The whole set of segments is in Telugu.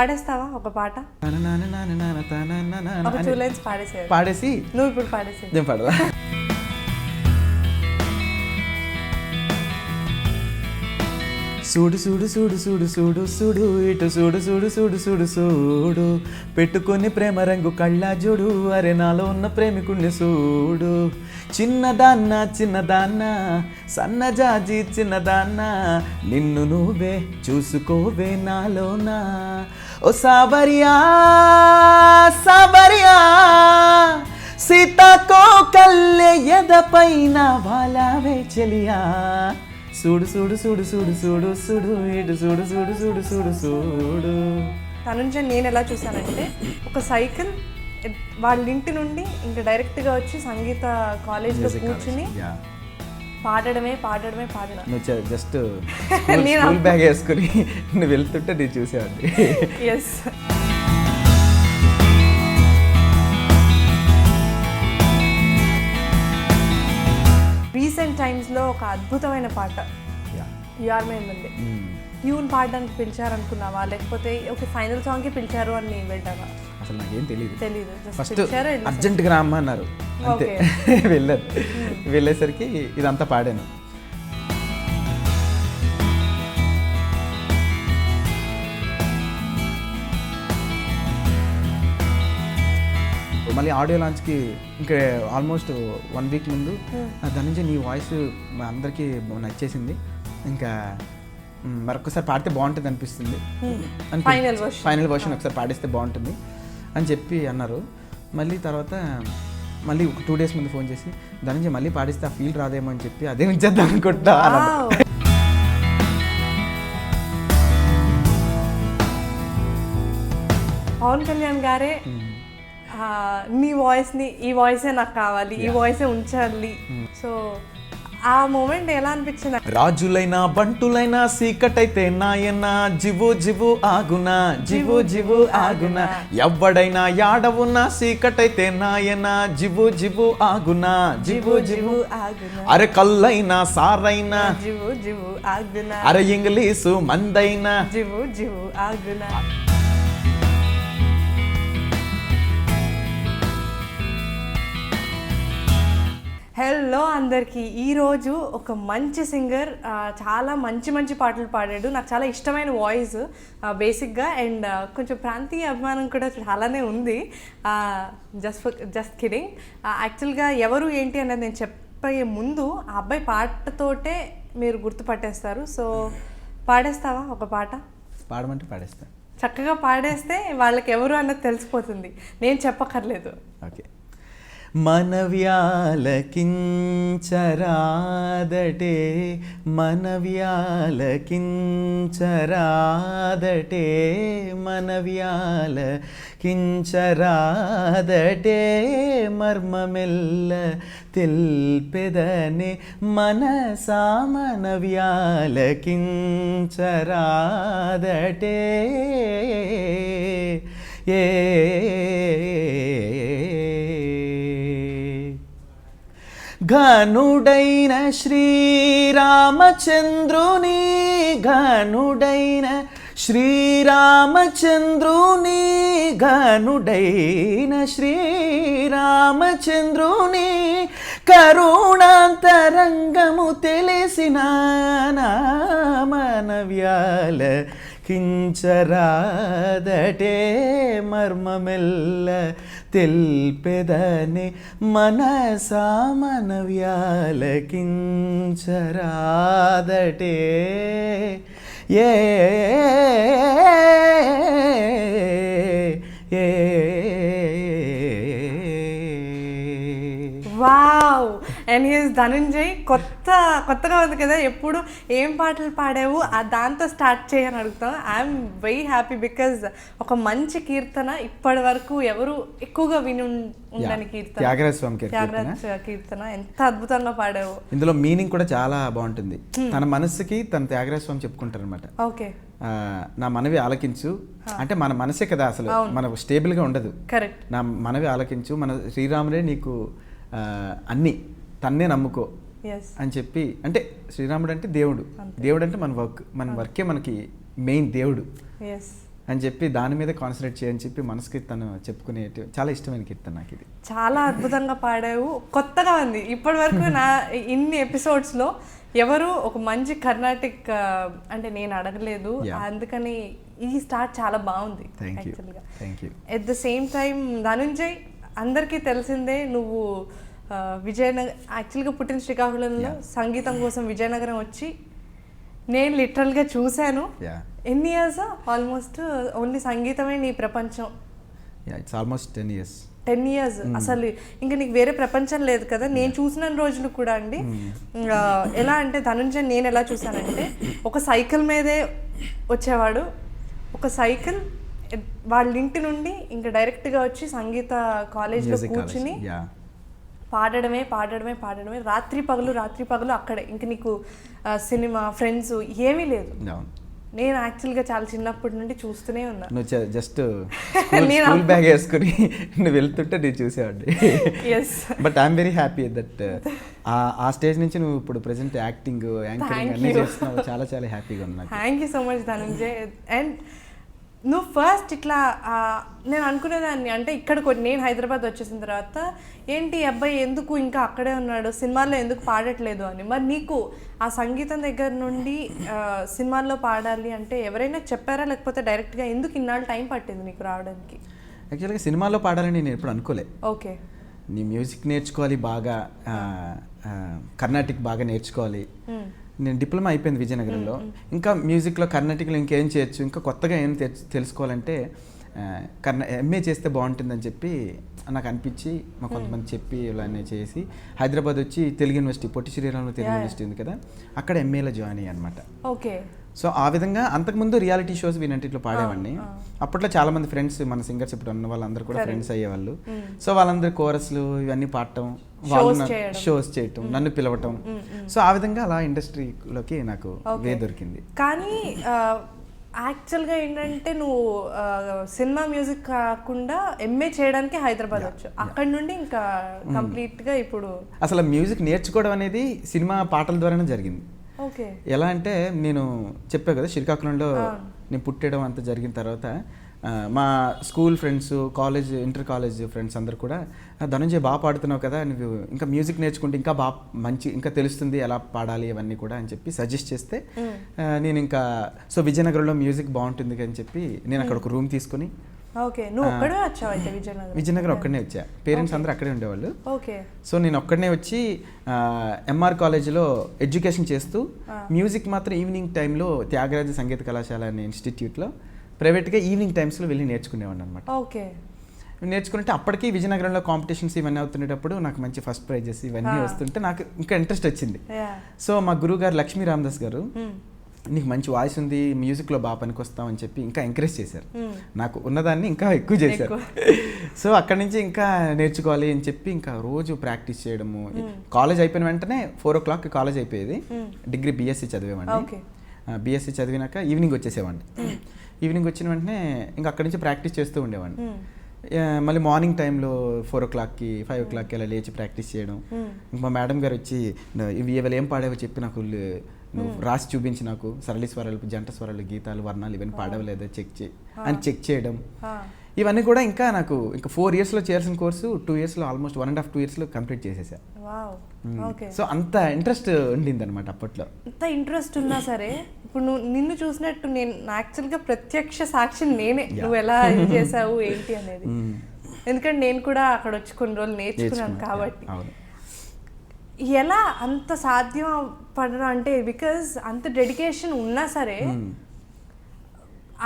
పాడేస్తావా ఒక పాట? ఒక 2 లైన్స్ పాడేసి నువ్వు ఇప్పుడు పాడేసి నేను పాడదా? చూడు చూడు చూడు చూడు చూడు చూడు ఇటు చూడు చూడు చూడు చూడు చూడు పెట్టుకొని ప్రేమ రంగు కళ్ళ జోడు అరే నాలో ఉన్న ప్రేమికుణ్ణి చూడు చిన్నదాన్న చిన్నదాన్న సన్నజాజి చిన్నదాన్న నిన్ను నువ్వే చూసుకోవే నాలోనా ఓ సాబరియా సాబరియా సీతాకో కల్లె ఎదపైన వాలావే చెలియా చూడు చూడు చూడు చూడు చూడు చూడు ఇటు చూడు చూడు చూడు చూడు చూడు. తనుంజ నేను ఎలా చూసానంటే ఒక సైకిల్ వాళ్ళ ఇంటి నుండి ఇంకా డైరెక్ట్గా వచ్చి సంగీత కాలేజ్లో కూర్చుని పాడడమే పాడడమే పాడడం. నువ్వు జస్ట్ స్కూల్ బ్యాగ్ వేసుకుని నువ్వు వెళ్తుంటే నేను చూసేవాడిని. ఎస్. రీసెంట్ టైమ్స్లో ఒక అద్భుతమైన పాట యూఆర్ మై ముందే ట్యూన్ పాడడానికి పిలిచారు అనుకున్నావా, లేకపోతే ఒక ఫైనల్ సాంగ్కి పిలిచారు అని వెళ్ళావా? అసలు నాకేం తెలియదు. ఫస్ట్ పిలిచారు, అర్జెంట్గా రామ్మ అన్నారు అంతే. వెళ్ళాను. వెళ్ళేసరికి ఇదంతా పాడాను. మళ్ళీ ఆడియో లాంచ్కి ఇంకా ఆల్మోస్ట్ 1 వీక్ ముందు దాని నుంచి నీ వాయిస్ మా అందరికీ నచ్చేసింది, ఇంకా మరొకసారి పాడితే బాగుంటుంది అనిపిస్తుంది, ఫైనల్ వర్షన్ ఒకసారి పాడిస్తే బాగుంటుంది అని చెప్పి అన్నారు. మళ్ళీ తర్వాత మళ్ళీ ఒక 2 డేస్ ముందు ఫోన్ చేసి దాని నుంచి మళ్ళీ పాడిస్తే ఆ ఫీల్ రాదేమో అని చెప్పి అదే ఉంచేద్దాం అనుకుంటా. పవన్ కళ్యాణ్ గారే నీ వాయిస్ని ఈ వాయిసే నాకు కావాలి, ఈ వాయిసే ఉంచాలి, సో ఆ మూమెంట్ ఎలా అనిపించింది? రాజులైనా బంటులైనా సీకటైతే నాయన జివు జివు ఆగునా జివు జివు ఆగునా ఎవ్వడైనా యాడవునా సీకటైతే నాయన జివు జివు ఆగునా జివు జివు ఆగునా అరే కల్లైనా సారైనా జివు జివు ఆగునా అరే ఇంగ్లీషు మందైనా జివు జివు ఆగునా. హలో అందరికీ, ఈరోజు ఒక మంచి సింగర్ చాలా మంచి పాటలు పాడాడు. నాకు చాలా ఇష్టమైన వాయిస్ బేసిక్గా, అండ్ కొంచెం ప్రాంతీయ అభిమానం కూడా చాలానే ఉంది. Just kidding. యాక్చువల్గా ఎవరు ఏంటి అన్నది నేను చెప్పే ముందు ఆ అబ్బాయి పాటతోటే మీరు గుర్తుపట్టేస్తారు. సో పాడేస్తావా ఒక పాట? పాడమంటే పాడేస్తా. చక్కగా పాడేస్తే వాళ్ళకి ఎవరు అన్నది తెలిసిపోతుంది, నేను చెప్పక్కర్లేదు. ఓకే. మనవ్యాలకించరాదటే మనవ్యాలకించరాదటే మనవ్యాలకించరాదటే మర్మమెల్ల తెల్పెదనే మనసా మనవ్యాలకించరాదటే ఏ ఘనుడైన శ్రీరామచంద్రుని ఘనుడైన శ్రీరామచంద్రుని ఘనుడైన శ్రీరామచంద్రుని కరుణాంతరంగము తెలిసిన మనవ్యాల కించరాదటే మర్మమెల్ల తెల్పెదనే మనసా మనవ్యాలకించరాదటే ఏ వావ్. And here's Dhananjay. కొత్తగా ఉంది కదా, ఎప్పుడు ఏం పాటలు పాడావు దాంతో స్టార్ట్ చేయని అడుగుతాం. ఐఎమ్ వెరీ హ్యాపీ బికాజ్ ఒక మంచి కీర్తన ఇప్పటి వరకు ఎవరు ఎక్కువగా విని ఉండని కీర్తన, త్యాగరాజ కీర్తన. ఎంత అద్భుతంగా పాడావు. ఇందులో మీనింగ్ కూడా చాలా బాగుంటుంది. తన మనసుకి తన త్యాగరాజ స్వామి చెప్పుకుంటారు అనమాట. ఓకే. నా మనవి ఆలకించు అంటే మన మనసే కదా అసలు మనకు స్టేబుల్ గా ఉండదు. కరెక్ట్. నా మనవి ఆలకించు, మన శ్రీరాముడే నీకు అన్ని తన్నే నమ్ముకో అని చెప్పి. అంటే శ్రీరాముడు అంటే దేవుడు, దేవుడు అంటే మన వర్కే మనకి మెయిన్ దేవుడు. అని చెప్పి దాని మీద కాన్సన్ట్రేట్ చేయని చెప్పి మనసుకి తను చెప్పుకునే చాలా ఇష్టమైన కీర్తన నాకు ఇది. చాలా అద్భుతంగా పాడావు, కొత్తగా ఉంది. ఇప్పటి వరకు నా ఇన్ని ఎపిసోడ్స్లో ఎవరు ఒక మంచి కర్ణాటిక్ అంటే నేను అడగలేదు, అందుకని ఈ స్టార్ట్ చాలా బాగుంది యాక్చువల్గా. At the same time Dhanunjay అందరికీ తెలిసిందే, నువ్వు విజయనగరం యాక్చువల్గా పుట్టిన శ్రీకాకుళంలో సంగీతం కోసం విజయనగరం వచ్చి నేను లిటరల్గా చూశాను. ఎన్ని ఇయర్స్? ఆల్మోస్ట్ ఓన్లీ సంగీతమే నీ ప్రపంచం. It's almost 10 years. 10 years అసలు ఇంకా నీకు వేరే ప్రపంచం లేదు కదా. నేను చూసిన రోజులు కూడా అండి ఎలా అంటే ధనుంజయ్ నేను ఎలా చూసానంటే ఒక సైకిల్ మీదే వచ్చేవాడు, ఒక సైకిల్ వాళ్ళ ఇంటి నుండి ఇంకా డైరెక్ట్గా వచ్చి సంగీత కాలేజ్లో కూర్చుని పాడడమే పాడడమే పాడడమే, రాత్రి పగలు అక్కడే. ఇంక నీకు సినిమా ఫ్రెండ్స్ ఏమీ లేదు. నేను యాక్చువల్గా చాలా చిన్నప్పటి నుండి చూస్తూనే ఉన్నా. నువ్వు జస్ట్ స్కూల్ బ్యాగ్ వేసుకుని నువ్వు వెళ్తుంటే నేను చూసేవాడి. But I'm very happy that ఆ స్టేజ్ నుంచి నువ్వు ఇప్పుడు ప్రెసెంట్ యాక్టింగ్, యాంకరింగ్ అన్నీ చేస్తున్నావు. చాలా చాలా హ్యాపీగా ఉన్నా. Thank you so much Dhananjay. And నువ్వు ఫస్ట్ ఇట్లా నేను అనుకునేదాన్ని అంటే ఇక్కడ నేను హైదరాబాద్ వచ్చేసిన తర్వాత ఏంటి అబ్బాయి ఎందుకు ఇంకా అక్కడే ఉన్నాడు, సినిమాల్లో ఎందుకు పాడట్లేదు అని. మరి నీకు ఆ సంగీతం దగ్గర నుండి సినిమాల్లో పాడాలి అంటే ఎవరైనా చెప్పారా, లేకపోతే డైరెక్ట్గా ఎందుకు ఇన్నాళ్ళు టైం పట్టింది నీకు రావడానికి? యాక్చువల్గా సినిమాల్లో పాడాలని నేను ఎప్పుడు అనుకోలే. ఓకే, నీ మ్యూజిక్ నేర్చుకోవాలి బాగా, కర్ణాటిక్ బాగా నేర్చుకోవాలి. నేను డిప్లొమా అయిపోయింది విజయనగరంలో. ఇంకా మ్యూజిక్లో కర్ణాటిక్లో ఇంకేం చేయొచ్చు, ఇంకా కొత్తగా ఏం తెలుసుకోవాలంటే ఎంఏ చేస్తే బాగుంటుందని చెప్పి నాకు అనిపించి మా కొంతమంది చెప్పి ఇలానే చేసి హైదరాబాద్ వచ్చి తెలుగు యూనివర్సిటీ, పొట్టి శ్రీరాములు తెలుగు యూనివర్సిటీ ఉంది కదా, అక్కడ ఎంఏలో జాయిన్ అయ్యి అనమాట. ఓకే. సో ఆ విధంగా అంతకుముందు రియాలిటీ షోస్ వీనంటిలో పాడేవాడిని. అప్పట్లో చాలా మంది ఫ్రెండ్స్, మన సింగర్స్ ఇప్పుడు ఉన్న వాళ్ళందరూ కూడా ఫ్రెండ్స్ అయ్యేవాళ్ళు. సో వాళ్ళందరూ కోరస్లు ఇవన్నీ పాడటం, వాళ్ళు షోస్ చేయటం, నన్ను పిలవటం. సో ఆ విధంగా అలా ఇండస్ట్రీలోకి నాకు వే దొరికింది. కానీ యాక్చువల్గా ఏంటంటే నువ్వు సినిమా మ్యూజిక్ కాకుండా ఎంఏ చేయడానికి హైదరాబాద్ వచ్చావు. అక్కడ నుండి ఇంకా కంప్లీట్గా ఇప్పుడు అసలు మ్యూజిక్ నేర్చుకోవడం అనేది సినిమా పాటల ద్వారానే జరిగింది. ఎలా అంటే నేను చెప్పా కదా శ్రీకాకుళంలో నేను పుట్టడం అంతా జరిగిన తర్వాత మా school friends, inter college friends అందరు కూడా ధనంజయ్ బాగా పాడుతున్నావు కదా, నువ్వు ఇంకా మ్యూజిక్ నేర్చుకుంటే ఇంకా బాగా ఇంకా తెలుస్తుంది ఎలా పాడాలి అవన్నీ కూడా అని చెప్పి సజెస్ట్ చేస్తే నేను ఇంకా సో విజయనగరంలో మ్యూజిక్ బాగుంటుంది అని చెప్పి నేను అక్కడ ఒక రూమ్ తీసుకుని. ఓకే, నువ్వు ఒక్కడే వచ్చావు అయితే విజయనగరం ఒక్కడనే వచ్చా. పేరెంట్స్ అందరూ అక్కడే ఉండేవాళ్ళు. ఓకే. సో నేను ఒక్కడనే వచ్చి ఎంఆర్ కాలేజ్లో ఎడ్యుకేషన్ చేస్తూ మ్యూజిక్ మాత్రం ఈవినింగ్ టైంలో త్యాగరాజ సంగీత కళాశాల అనే ఇన్స్టిట్యూట్లో ప్రైవేట్గా ఈవినింగ్ టైమ్స్లో వెళ్ళి నేర్చుకునేవాడిని అనమాట. ఓకే. నేర్చుకుంటే అప్పటికి విజయనగరంలో కాంపిటీషన్స్ ఇవన్నీ అవుతుండేటప్పుడు నాకు మంచి ఫస్ట్ ప్రైజెస్ ఇవన్నీ వస్తుంటే నాకు ఇంకా ఇంట్రెస్ట్ వచ్చింది. సో మా గురువు గారు లక్ష్మీ రామదాస్ గారు నీకు మంచి వాయిస్ ఉంది, మ్యూజిక్లో బాగా పనికొస్తామని చెప్పి ఇంకా ఎంకరేజ్ చేశారు. నాకు ఉన్నదాన్ని ఇంకా ఎక్కువ చేశారు. సో అక్కడి నుంచి ఇంకా నేర్చుకోవాలి అని చెప్పి ఇంకా రోజు ప్రాక్టీస్ చేయడము. కాలేజ్ అయిపోయిన వెంటనే 4 o'clock కాలేజ్ అయిపోయేది. డిగ్రీ బీఎస్సీ చదివేవాడిని. బీఎస్సీ చదివినాక ఈవినింగ్ వచ్చేసేవాడిని. ఈవినింగ్ వచ్చిన వెంటనే ఇంకా అక్కడి నుంచి ప్రాక్టీస్ చేస్తూ ఉండేవాడిని. మళ్ళీ మార్నింగ్ టైంలో 4 o'clockకి 5 o'clockకి అలా లేచి ప్రాక్టీస్ చేయడం. మా మేడం గారు వచ్చి ఇవి ఇవాళ ఏం పాడేవో చెప్పి నాకు నువ్వు రాసి చూపించి నాకు సరళి స్వరాలు, జంట స్వరాలు, గీతాలు, వర్ణాలు ఇవన్నీ పాడవలేదా చెక్ చేయడం. ఇవన్నీ కూడా ఇంకా నాకు ఇంకా 4 yearsలో చేయాల్సిన కోర్సు 2 yearsలో ఆల్మోస్ట్ 1.5-2 yearsలో కంప్లీట్ చేసేసా. సో అంత ఇంట్రెస్ట్ ఉండింది అనమాట అప్పట్లో. అంత ఇంట్రెస్ట్ ఉన్నా సరే ఇప్పుడు నిన్ను చూసినట్టు నేను యాక్చువల్గా ప్రత్యక్ష సాక్షి నేనే, నువ్వు ఎలా చేసావు ఏంటి అనేది. ఎందుకంటే నేను కూడా అక్కడ వచ్చి కొన్ని రోజులు నేర్చుకున్నాను కాబట్టి. ఎలా అంత సాధ్యం పడడం అంటే బికాజ్ అంత డెడికేషన్ ఉన్నా సరే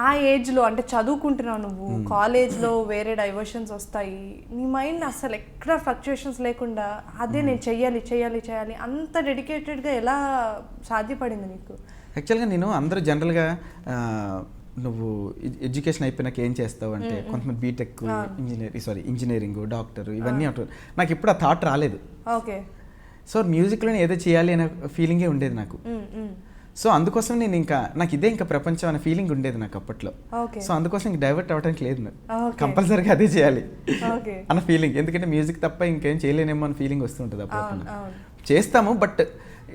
ఆ ఏజ్లో అంటే చదువుకుంటున్నావు నువ్వు, కాలేజ్లో వేరే డైవర్షన్స్ వస్తాయి, నీ మైండ్ అసలు ఎక్కడ ఫ్లక్చుయేషన్స్ లేకుండా అదే నేను చెయ్యాలి అంత డెడికేటెడ్గా ఎలా సాధ్యపడింది నీకు? యాక్చువల్గా నేను అందరూ జనరల్గా నువ్వు ఎడ్యుకేషన్ అయిపోయినాక ఏం చేస్తావు అంటే కొంతమంది బీటెక్, ఇంజనీరింగ్, డాక్టర్ ఇవన్నీ అంటారు. నాకు ఇప్పుడు ఆ థాట్ రాలేదు. ఓకే. సో మ్యూజిక్లోనే ఏదో చేయాలి అనే ఫీలింగే ఉండేది నాకు. సో అందుకోసం నేను ఇంకా నాకు ఇదే ఇంకా ప్రపంచం అనే ఫీలింగ్ ఉండేది నాకు అప్పట్లో. సో అందుకోసం ఇంక డైవర్ట్ అవ్వడానికి లేదు నాకు, కంపల్సరీగా అదే చేయాలి అన్న ఫీలింగ్. ఎందుకంటే మ్యూజిక్ తప్ప ఇంకేం చేయలేనేమో అన్న ఫీలింగ్ వస్తుంటుంది అప్పుడు. చేస్తాము బట్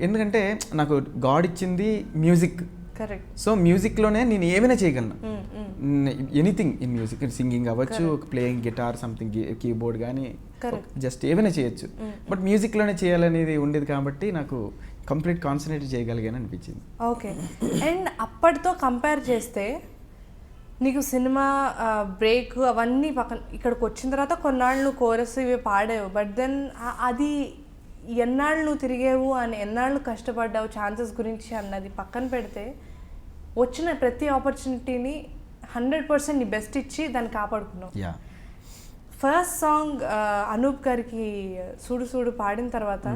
ఎందుకంటే నాకు గాడ్ ఇచ్చింది మ్యూజిక్, కరెక్ట్. సో మ్యూజిక్లోనే నేను ఏమైనా చేయగలను, ఎనీథింగ్ ఇన్ మ్యూజిక్, సింగింగ్ అవ్వచ్చు, ప్లేయింగ్ గిటార్, సంథింగ్ కీబోర్డ్ కానీ జస్ట్ ఏమైనా చేయొచ్చు. బట్ మ్యూజిక్లోనే చేయాలనేది ఉండేది కాబట్టి నాకు కంప్లీట్ కాన్సన్ట్రేట్ చేయగలిగాను అనిపించింది. ఓకే. అండ్ అప్పటితో కంపేర్ చేస్తే నీకు సినిమా బ్రేక్ అవన్నీ పక్కన ఇక్కడికి వచ్చిన తర్వాత కొన్నాళ్ళు నువ్వు కోరస్ ఇవి పాడావు, బట్ దెన్ అది ఎన్నాళ్ళు నువ్వు తిరిగేవు అని ఎన్నాళ్ళు కష్టపడ్డావు ఛాన్సెస్ గురించి అన్నది పక్కన పెడితే వచ్చిన ప్రతి ఆపర్చునిటీని 100% నీ బెస్ట్ ఇచ్చి దాన్ని కాపాడుకున్నావు. ఫస్ట్ సాంగ్ అనూప్ గారికి సూడు సూడు పాడిన తర్వాత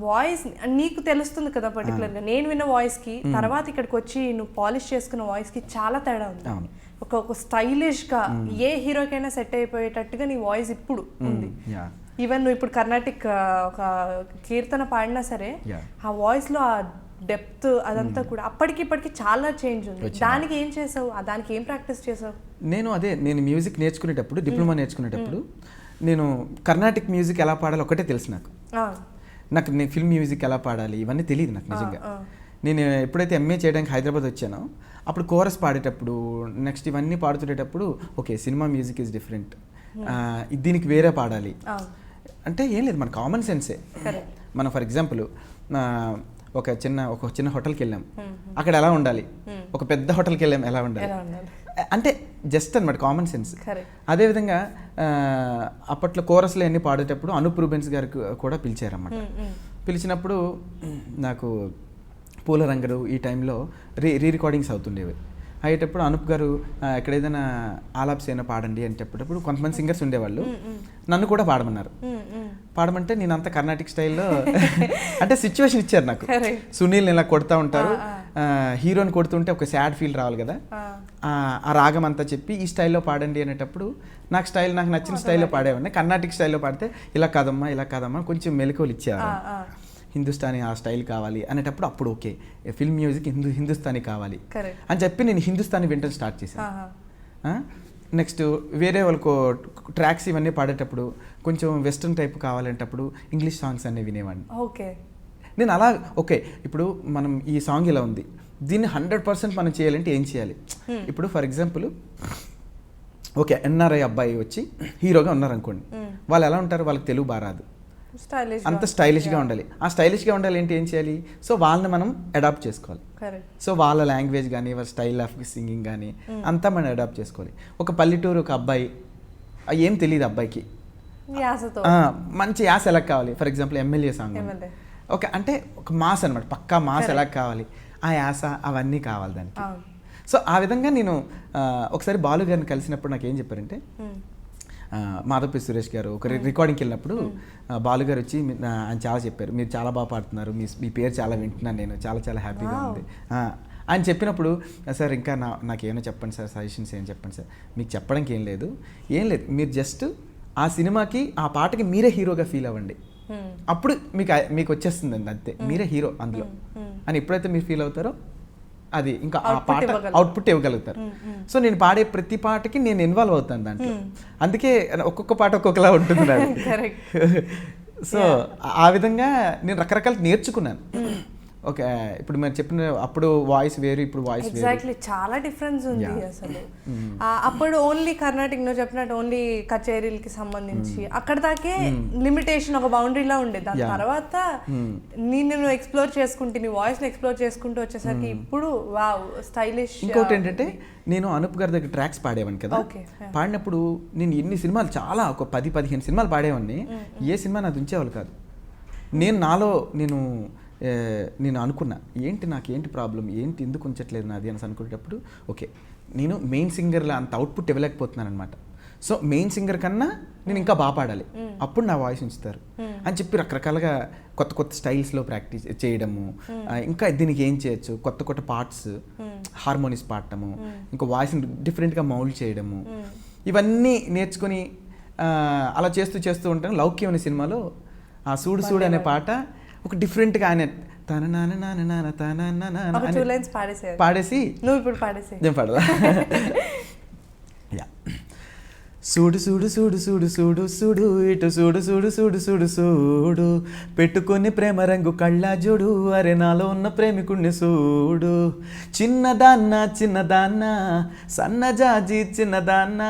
వాయిస్ నీకు తెలుస్తుంది కదా పర్టికులర్గా, నేను విన్న వాయిస్కి తర్వాత ఇక్కడికి వచ్చి నువ్వు పాలిష్ చేసుకున్న వాయిస్కి చాలా తేడా ఉంది. ఒక స్టైలిష్గా ఏ హీరోకైనా సెట్ అయిపోయేటట్టుగా నీ వాయిస్ ఇప్పుడు ఉంది. ఈవెన్ నువ్వు ఇప్పుడు కర్ణాటిక్ ఒక కీర్తన పాడినా సరే ఆ వాయిస్లో ఆ డెప్త్ అదంతా కూడా అప్పటికి ఇప్పటికి చాలా చేంజ్ ఉంది. దానికి ఏం చేసావు, దానికి ఏం ప్రాక్టీస్ చేసావు? నేను మ్యూజిక్ నేర్చుకునేటప్పుడు, డిప్లొమా నేర్చుకునేటప్పుడు నేను కర్ణాటిక్ మ్యూజిక్ ఎలా పాడాలి ఒకటే తెలుసు నాకు నేను ఫిల్మ్ మ్యూజిక్ ఎలా పాడాలి ఇవన్నీ తెలియదు నాకు నిజంగా. నేను ఎప్పుడైతే ఎంఏ చేయడానికి హైదరాబాద్ వచ్చానో అప్పుడు కోరస్ పాడేటప్పుడు, నెక్స్ట్ ఇవన్నీ పాడుతుండేటప్పుడు okay cinema music is different, దీనికి వేరే పాడాలి అంటే ఏం లేదు, మన కామన్ సెన్సే. మనం ఫర్ ఎగ్జాంపుల్ ఒక చిన్న హోటల్కి వెళ్ళాం, అక్కడ ఎలా ఉండాలి, ఒక పెద్ద హోటల్కి వెళ్ళాం ఎలా ఉండాలి అంటే జస్ట్ అనమాట కామన్ సెన్స్. అదేవిధంగా అప్పట్లో కోరస్లో అన్ని పాడేటప్పుడు అనూప్ రూబెన్స్ గారికి కూడా పిలిచారన్నమాట. పిలిచినప్పుడు నాకు పూల రంగడు ఈ టైంలో రీ రికార్డింగ్స్ అవుతుండేవి. అయ్యేటప్పుడు అనూప్ గారు ఎక్కడ ఏదైనా ఆలాప్స్ అయినా పాడండి అని చెప్పేటప్పుడు కొంతమంది సింగర్స్ ఉండేవాళ్ళు, నన్ను కూడా పాడమన్నారు. పాడమంటే నేను అంత కర్ణాటిక్ స్టైల్లో అంటే సిచ్యువేషన్ ఇచ్చారు నాకు. సునీల్ ఇలా కొడతా ఉంటారు, హీరోని కొడుతుంటే ఒక సాడ్ ఫీల్ రావాలి కదా, ఆ రాగం అంతా చెప్పి ఈ స్టైల్లో పాడండి అనేటప్పుడు నాకు నచ్చిన స్టైల్లో పాడేవాడిని. కర్ణాటిక్ స్టైల్లో పాడితే ఇలా కాదమ్మా కొంచెం మెలకువలు ఇచ్చారు, హిందుస్థానీ ఆ స్టైల్ కావాలి అనేటప్పుడు అప్పుడు ఓకే ఫిల్మ్ మ్యూజిక్ హిందుస్థానీ కావాలి అని చెప్పి నేను హిందుస్థానీ వింటం స్టార్ట్ చేశాను. నెక్స్ట్ వేరే వాళ్ళకు ట్రాక్స్ ఇవన్నీ పాడేటప్పుడు కొంచెం వెస్ట్రన్ టైప్ కావాలంటప్పుడు ఇంగ్లీష్ సాంగ్స్ అన్నీ వినేవాడిని. ఓకే, నేను అలా ఓకే ఇప్పుడు మనం ఈ సాంగ్ ఇలా ఉంది, దీన్ని 100% మనం చేయాలంటే ఏం చేయాలి. ఇప్పుడు ఫర్ ఎగ్జాంపుల్ ఓకే ఎన్ఆర్ఐ అబ్బాయి వచ్చి హీరోగా ఉన్నారనుకోండి, వాళ్ళు ఎలా ఉంటారు, వాళ్ళకి తెలుగు బాగా రాదు, అంత స్టైలిష్గా ఉండాలి. ఆ స్టైలిష్గా ఉండాలి ఏంటి ఏం చేయాలి, సో వాళ్ళని మనం అడాప్ట్ చేసుకోవాలి. సో వాళ్ళ లాంగ్వేజ్ కానీ వాళ్ళ స్టైల్ ఆఫ్ సింగింగ్ కానీ అంతా మనం అడాప్ట్ చేసుకోవాలి. ఒక పల్లెటూరు ఒక అబ్బాయి ఏం తెలియదు అబ్బాయికి, మంచి యాస ఎలా కావాలి, for example MLA song okay అంటే ఒక మాస్ అనమాట, పక్కా మాస్ ఎలా కావాలి, ఆ యాస అవన్నీ కావాలి దానికి. సో ఆ విధంగా నేను ఒకసారి బాలు గారిని కలిసినప్పుడు నాకు ఏం చెప్పారంటే, మాధవపి సురేష్ గారు ఒక రికార్డింగ్కి వెళ్ళినప్పుడు బాలు గారు వచ్చి ఆయన చాలా చెప్పారు, మీరు చాలా బాగా పాడుతున్నారు, మీ పేరు చాలా వింటున్నాను నేను, చాలా హ్యాపీగా ఉంది ఆయన చెప్పినప్పుడు, సార్ ఇంకా నాకేమైనా చెప్పండి సార్, సజెషన్స్ ఏం చెప్పండి సార్. మీకు చెప్పడానికి ఏం లేదు మీరు జస్ట్ ఆ సినిమాకి ఆ పాటకి మీరే హీరోగా ఫీల్ అవ్వండి, అప్పుడు మీకు వచ్చేస్తుంది అంతే, మీరే హీరో అందులో అని ఎప్పుడైతే మీరు ఫీల్ అవుతారో అది ఇంకా ఆ పాట అవుట్పుట్ ఇవ్వగలుగుతారు. సో నేను పాడే ప్రతి పాటకి నేను ఇన్వాల్వ్ అవుతాను దాంట్లో, అందుకే ఒక్కొక్క పాట ఒక్కొక్కలా ఉంటుంది. సో ఆ విధంగా నేను రకరకాలు నేర్చుకున్నాను. ఓకే ఇప్పుడు మీరు చెప్పిన అప్పుడు వాయిస్ వేరు, ఇప్పుడు వాయిస్ వేరు. ఎగ్జాక్ట్లీ చాలా డిఫరెన్స్ ఉంది అసలు. అప్పుడు ఓన్లీ కర్ణాటిక్ నువ్వు చెప్పినట్టు ఓన్లీ కచేరీలకి సంబంధించి అక్కడ దాకే లిమిటేషన్ ఒక బౌండరీలా ఉండేది. దాని తర్వాత నేను ఎక్స్ప్లోర్ చేసుకుంటే నీ వాయిస్ని ఎక్స్ప్లోర్ చేసుకుంటూ వచ్చేసరికి ఇప్పుడు వావ్ స్టైలిష్. ఇంకోటి ఏంటంటే నేను అనూప్ గారి దగ్గర ట్రాక్స్ పాడేవాడిని కదా, పాడినప్పుడు నేను ఎన్ని సినిమాలు చాలా ఒక 10-15 సినిమాలు పాడేవాడిని, ఏ సినిమా నాది ఉంచేవాళ్ళు కాదు. నేను అనుకున్నా నాకేంటి ప్రాబ్లం, ఎందుకు ఉంచట్లేదు నాది అని అనుకునేటప్పుడు ఓకే నేను మెయిన్ సింగర్లో అంత అవుట్పుట్ ఇవ్వలేకపోతున్నాను అనమాట. సో మెయిన్ సింగర్ కన్నా నేను ఇంకా బాగా పాడాలి, అప్పుడు నా వాయిస్ ఉంచుతారు అని చెప్పి రకరకాలుగా కొత్త స్టైల్స్లో ప్రాక్టీస్ చేయడము, ఇంకా దీనికి ఏం చేయొచ్చు, కొత్త పార్ట్స్ హార్మోనిస్ పాడటము, ఇంకా వాయిస్ని డిఫరెంట్గా మౌల్డ్ చేయడము, ఇవన్నీ నేర్చుకొని అలా చేస్తూ ఉంటాను. లౌక్యం అనే సినిమాలో ఆ సూడు అనే పాట ఒక డిఫరెంట్గా ఆయన పాడేసి నువ్వు ఇప్పుడు పాడేసి నేను పాడదా చూడు చూడు చూడు చూడు చూడు చూడు ఇటు చూడు చూడు చూడు చూడు చూడు పెట్టుకొని ప్రేమ రంగు కళ్ళజోడు అరే నాలో ఉన్న ప్రేమికుణ్ణి చూడు చిన్నదాన్న చిన్నదాన్న సన్నజాజి చిన్నదాన్న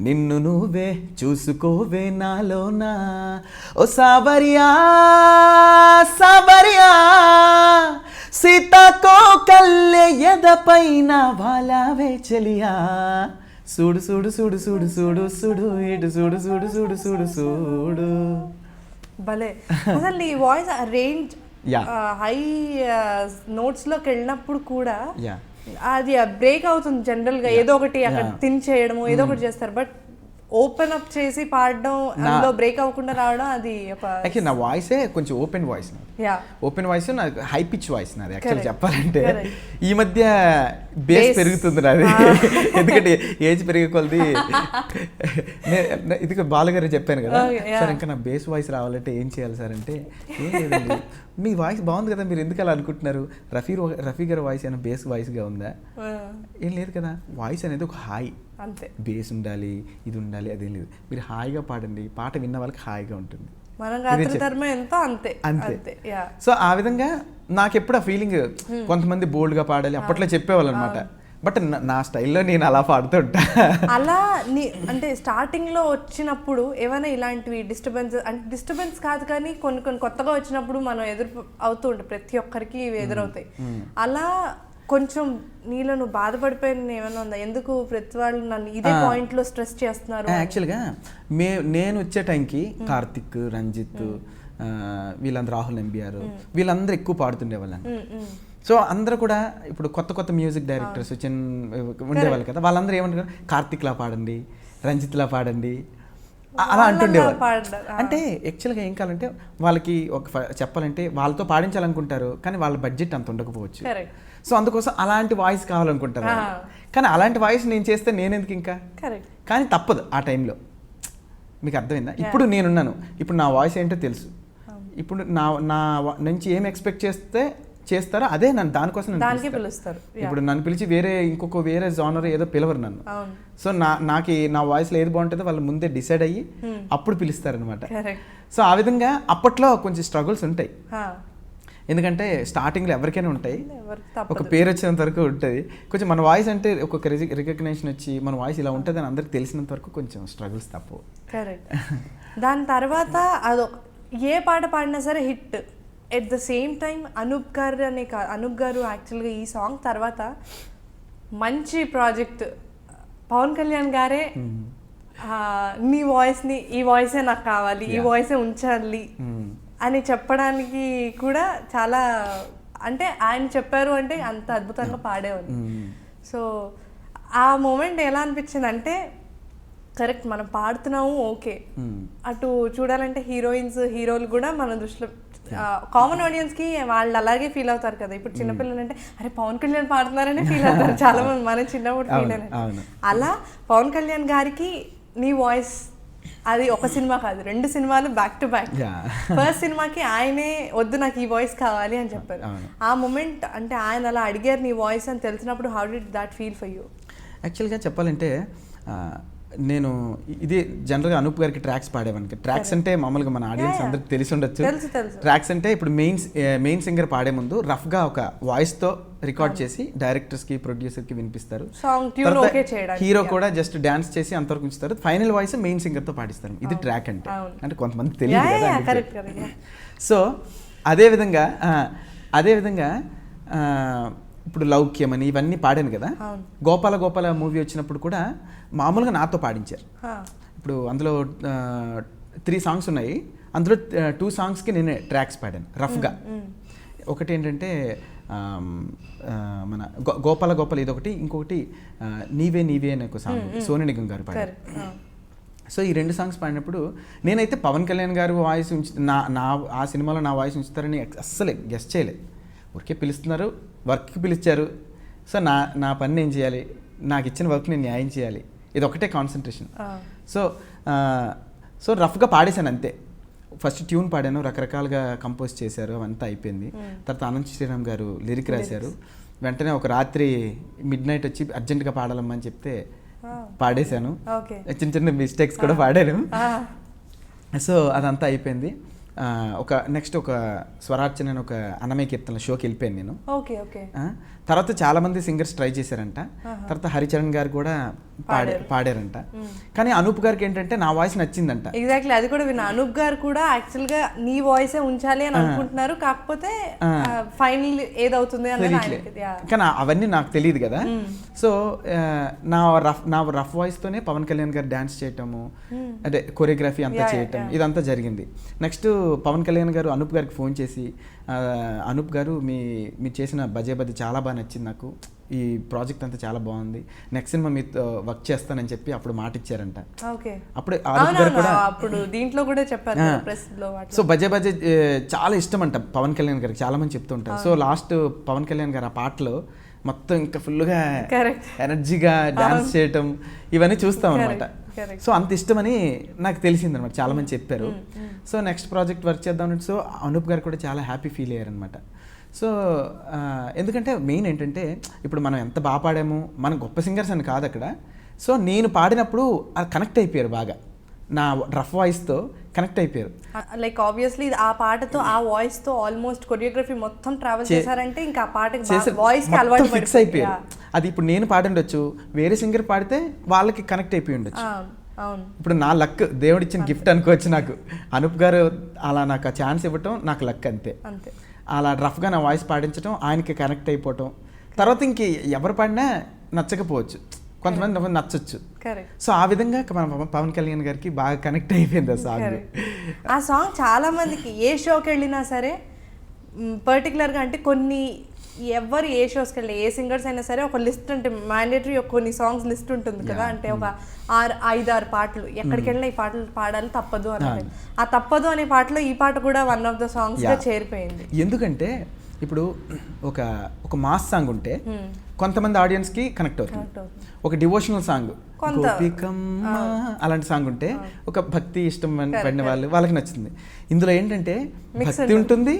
నిన్ను నువ్వే చూసుకోవే నాలోనా ఓ సాబరియా సాబరియా సీతాకో కల్లె ఎదపైన వాలావే చెలియా చూడు చూడు చూడు చూడు చూడు చూడు ఇటు చూడు చూడు చూడు చూడు చూడు భలే అసలు నీ వాయిస్ రేంజ్ Yeah. హై నోట్స్లోకి వెళ్ళినప్పుడు కూడా యా అది బ్రేక్ అవుతుంది జనరల్గా ఏదో ఒకటి అక్కడ తిన్ చేయడము ఏదో ఒకటి చేస్తారు బట్ ఓపెన్ అప్ చేసి పాడడం అందులో బ్రేక్ అవ్వకుండా రావడం అది ఒక యాక్చువల్లీ నా వాయిసే కొంచెం open voice yeah open voice నాకు హై పిచ్ వాయిస్ నాది యాక్చువల్ Correct. చెప్పాలంటే Correct. ఈ మధ్య బేస్ Bass. పెరుగుతుంది నాది ఎందుకంటే ఏజ్ పెరిగే కొలది ఇది బాలుగారు చెప్పాను కదా Okay, yeah. సార్ ఇంకా నా బేస్ వాయిస్ రావాలంటే ఏం చేయాలి సార్ అంటే ఏం లేదండి మీ వాయిస్ బాగుంది కదా మీరు ఎందుకు అలా అనుకుంటున్నారు రఫీ గారి వాయిస్ అయినా బేస్ వాయిస్గా ఉందా ఏం లేదు కదా వాయిస్ అనేది ఒక హాయ్ అంతే బేస్ ఉండాలి ఇది ఉండాలి అదేం లేదు మీరు హాయిగా పాడండి పాట విన్న వాళ్ళకి హాయిగా ఉంటుంది మనం రాత్రి ధర్మం ఎంతో అంతే అంతే యా సో ఆ విధంగా నాకు ఎప్పుడు ఆ ఫీలింగ్ కొంతమంది బోల్డ్గా పాడాలి అప్పట్లో చెప్పేవాళ్ళు అనమాట బట్ నా స్టైల్లో నేను అలా పాడుతుంటా అలా నీ అంటే స్టార్టింగ్ లో వచ్చినప్పుడు ఏమైనా ఇలాంటివి డిస్టర్బెన్స్ కాదు కానీ కొన్ని కొన్ని కొత్తగా వచ్చినప్పుడు మనం ఎదురు అవుతూ ఉంటాయి ప్రతి ఒక్కరికి ఇవి ఎదురవుతాయి అలా కొంచెం నీలో నువ్వు బాధపడిపోయిన ఏమైనా ఉందా ఎందుకు ప్రతి వాళ్ళు నన్ను ఇదే పాయింట్ లో స్ట్రెస్ చేస్తున్నారు యాక్చువల్గా నేను వచ్చే టైంకి కార్తిక్ రంజిత్ వీళ్ళందరూ రాహుల్ ఎంబీఆర్ వీళ్ళందరూ ఎక్కువ పాడుతుండే వాళ్ళని సో అందరూ కూడా ఇప్పుడు కొత్త కొత్త మ్యూజిక్ డైరెక్టర్స్ ఉండేవాళ్ళు కదా వాళ్ళందరూ ఏమంటారు కార్తిక్లా పాడండి రంజిత్లా పాడండి అలా అంటుండేవాళ్ళు అంటే యాక్చువల్గా ఏం కావాలంటే వాళ్ళకి చెప్పాలంటే వాళ్ళతో పాడించాలనుకుంటారు కానీ వాళ్ళ బడ్జెట్ అంత ఉండకపోవచ్చు సో అందుకోసం అలాంటి వాయిస్ కావాలనుకుంటారు కానీ అలాంటి వాయిస్ నేను చేస్తే నేనెందుకు ఇంకా కానీ తప్పదు ఆ టైంలో మీకు అర్థమైందా ఇప్పుడు నేనున్నాను ఇప్పుడు నా వాయిస్ ఏంటో తెలుసు ఇప్పుడు నా నుంచి ఏం ఎక్స్పెక్ట్ చేస్తారో అదే నన్ను దానికోసం పిలుస్తారు ఇప్పుడు నన్ను పిలిచి వేరే జానర్ ఏదో పిలవరు నన్ను సో నాకు నా వాయిస్లో ఏది బాగుంటుందో వాళ్ళు ముందే డిసైడ్ అయ్యి అప్పుడు పిలుస్తారనమాట సో ఆ విధంగా అప్పట్లో కొంచెం స్ట్రగుల్స్ ఉంటాయి ఎందుకంటే స్టార్టింగ్లో ఎవరికైనా ఉంటాయి ఒక పేరు వచ్చేంత వరకు ఉంటుంది కొంచెం మన వాయిస్ అంటే ఒక్కొక్క రికగ్నేషన్ వచ్చి మన వాయిస్ ఇలా ఉంటుంది అని అందరికి తెలిసినంత వరకు కొంచెం స్ట్రగుల్స్ తప్పు కరెక్ట్ దాని తర్వాత అదొక ఏ పాట పాడినా సరే hit at the same time Anup గారు యాక్చువల్గా ఈ సాంగ్ తర్వాత మంచి ప్రాజెక్ట్ పవన్ కళ్యాణ్ గారే నీ వాయిస్ని ఈ వాయిసే నాకు కావాలి ఈ వాయిసే ఉంచాలి అని చెప్పడానికి కూడా చాలా అంటే ఆయన చెప్పారు అంటే అంత అద్భుతంగా పాడేవాళ్ళు సో ఆ మూమెంట్ ఎలా అనిపించింది అంటే కరెక్ట్ మనం పాడుతున్నాము ఓకే అటు చూడాలంటే హీరోలు కూడా మన దృష్టిలో కామన్ ఆడియన్స్కి వాళ్ళు అలాగే ఫీల్ అవుతారు కదా ఇప్పుడు చిన్నపిల్లలు అంటే అరే పవన్ కళ్యాణ్ పాడుతున్నారనే ఫీల్ అవుతారు చాలా మంది మనం చిన్నప్పుడు ఫీల్ అయినా అలా పవన్ కళ్యాణ్ గారికి నీ వాయిస్ అది ఒక సినిమా కాదు 2 సినిమాలు బ్యాక్ టు బ్యాక్ ఫస్ట్ సినిమాకి ఆయనే వద్దు నాకు ఈ వాయిస్ కావాలి అని చెప్పారు ఆ మూమెంట్ అంటే ఆయన అలా అడిగారు నీ వాయిస్ అని తెలిసినప్పుడు how did that feel for you యాక్చువల్గా చెప్పాలంటే నేను ఇది జనరల్గా అనూప్ గారికి ట్రాక్స్ పాడేవానికి ట్రాక్స్ అంటే మామూలుగా మన ఆడియన్స్ అందరికి తెలిసి ఉండొచ్చు ట్రాక్స్ అంటే ఇప్పుడు మెయిన్ సింగర్ పాడే ముందు రఫ్గా ఒక వాయిస్తో రికార్డ్ చేసి డైరెక్టర్స్కి ప్రొడ్యూసర్కి వినిపిస్తారు హీరో కూడా జస్ట్ డాన్స్ చేసి అంతవరకు ఉంచుతారు ఫైనల్ వాయిస్ మెయిన్ సింగర్తో పాడిస్తారు ఇది ట్రాక్ అంటే కొంతమంది తెలియదు కదా సో అదేవిధంగా ఇప్పుడు లౌక్యం అని ఇవన్నీ పాడాను కదా గోపాల మూవీ వచ్చినప్పుడు కూడా మామూలుగా నాతో పాడించారు ఇప్పుడు అందులో 3 సాంగ్స్ ఉన్నాయి అందులో 2 సాంగ్స్కి నేనే ట్రాక్స్ పాడాను రఫ్గా ఒకటి ఏంటంటే మన గోపాల ఇదొకటి ఇంకొకటి నీవే అనే ఒక సాంగ్ సోను నిగమ్ గారు పాడారు సో ఈ 2 సాంగ్స్ పాడినప్పుడు నేనైతే పవన్ కళ్యాణ్ గారు వాయిస్ ఆ సినిమాలో నా వాయిస్ ఉంచుతారని అస్సలే గెస్ట్ చేయలేదు ఊరికే పిలుస్తున్నారు వర్క్కి పిలిచారు సో నా పని నేను చేయాలి నాకు ఇచ్చిన వర్క్ నేను న్యాయం చేయాలి ఇది ఒకటే కాన్సన్ట్రేషన్ సో రఫ్గా పాడేశాను అంతే ఫస్ట్ ట్యూన్ పాడాను రకరకాలుగా కంపోజ్ చేశారు అవంతా అయిపోయింది తర్వాత అనంత్ శ్రీరామ్ గారు లిరిక్ రాశారు వెంటనే ఒక రాత్రి మిడ్ నైట్ వచ్చి అర్జెంటుగా పాడాలమ్మని చెప్తే పాడేశాను, ఓకే. చిన్న చిన్న మిస్టేక్స్ కూడా పాడాను. సో అదంతా అయిపోయింది. నెక్స్ట్ ఒక స్వరార్చన అని ఒక అన్నమయ్య కీర్తనల షోకి వెళ్ళిపోయాను నేను. Okay okay. తర్వాత చాలా మంది సింగర్స్ ట్రై చేశారంట. తర్వాత హరిచరణ్ గారు కూడా పాడారంట. కానీ అనూప్ గారికి ఏంటంటే నా వాయిస్ నచ్చిందంట. ఎగ్జాక్ట్లీ, అది కూడా విన్నా. అనూప్ గారు కూడా యాక్చువల్ గా నీ వాయిసే ఉంచాలి అని అనుకుంటున్నారు, కాకపోతే ఫైనల్ ఏదవుతుంది అని. కానీ అవన్నీ నాకు తెలియదు కదా. సో నా రఫ్ వాయిస్ తోనే పవన్ కళ్యాణ్ గారు డాన్స్ చేయటము, అంటే కొరియోగ్రఫీ అంతా చేయటం, ఇదంతా జరిగింది. నెక్స్ట్ పవన్ కళ్యాణ్ గారు అనూప్ గారికి ఫోన్ చేసి, అనూప్ గారు మీరు చేసిన బజే బజే చాలా బాగా నచ్చింది నాకు, ఈ ప్రాజెక్ట్ అంతా చాలా బాగుంది, నెక్స్ట్ సినిమా మీతో వర్క్ చేస్తానని చెప్పి అప్పుడు మాట ఇచ్చారంట. అప్పుడు అనూప్ గారు కూడా అప్పుడు దీంట్లో కూడా చెప్పారు. సో బజే బజే చాలా ఇష్టం అంట పవన్ కళ్యాణ్ గారికి, చాలా మంది చెప్తుంటారు. సో లాస్ట్ పవన్ కళ్యాణ్ గారు ఆ పాటలో మొత్తం ఇంకా ఫుల్గా ఎనర్జీగా డాన్స్ చేయటం ఇవన్నీ చూస్తాం అనమాట. సో అంత ఇష్టమని నాకు తెలిసిందనమాట, చాలా మంది చెప్పారు. సో నెక్స్ట్ ప్రాజెక్ట్ వర్క్ చేద్దాం. సో అనూప్ గారు కూడా చాలా హ్యాపీ ఫీల్ అయ్యారనమాట. సో ఎందుకంటే మెయిన్ ఏంటంటే ఇప్పుడు మనం ఎంత బాగా పాడామో, మనం గొప్ప సింగర్స్ అని కాదు అక్కడ. సో నేను పాడినప్పుడు అది కనెక్ట్ అయిపోయారు బాగా, నా రఫ్ వాయిస్తో కనెక్ట్ అయిపోయారు. లైక్ ఆబ్వియస్లీ ఆ పాటతో ఆ వాయిస్ తో ఆల్మోస్ట్ కొరియోగ్రఫీ మొత్తం ట్రావెల్ చేశారంటే ఇంకా ఆ పాటకి వాయిస్ కి అలవాటు ఫిక్స్ అయిపోయారు. అది ఇప్పుడు నేను పాడిండొచ్చు, వేరే సింగర్ పాడితే వాళ్ళకి కనెక్ట్ అయిపోయి ఉండొచ్చు. ఇప్పుడు నా లక్, దేవుడిచ్చిన గిఫ్ట్ అనుకోవచ్చు నాకు. అనూప్ గారు అలా నాకు ఆ ఛాన్స్ ఇవ్వటం నాకు లక్, అంతే. అలా రఫ్గా నా వాయిస్ పాడించడం, ఆయనకి కనెక్ట్ అయిపోవటం. తర్వాత ఇంక ఎవరు పాడినా నచ్చకపోవచ్చు, కొంతమంది నచ్చొచ్చు. సో ఆ విధంగా మన పవన్ కళ్యాణ్ గారికి బాగా కనెక్ట్ అయిపోయింది ఆ సాంగ్. ఆ సాంగ్ చాలా మందికి ఏ షోకి వెళ్ళినా సరే పర్టికులర్గా, అంటే కొన్ని ఎవరు ఏ షోస్కి వెళ్ళి ఏ సింగర్స్ అయినా సరే ఒక లిస్ట్, అంటే మ్యాండేటరీ కొన్ని సాంగ్స్ లిస్ట్ ఉంటుంది కదా. అంటే ఒక 5-6 పాటలు ఎక్కడికి వెళ్ళినా ఈ పాటలు పాడాలి తప్పదు అని. ఆ తప్పదు అనే పాటలో ఈ పాట కూడా వన్ ఆఫ్ ద సాంగ్స్ గా చేరిపోయింది. ఎందుకంటే ఇప్పుడు ఒక మాస్ సాంగ్ ఉంటే కొంతమంది ఆడియన్స్ కి కనెక్ట్ అవుతుంది. ఒక డివోషనల్ సాంగ్, అలాంటి సాంగ్ ఉంటే ఒక భక్తి ఇష్టం పడిన వాళ్ళకి నచ్చుతుంది. ఇందులో ఏంటంటే భక్తి ఉంటుంది,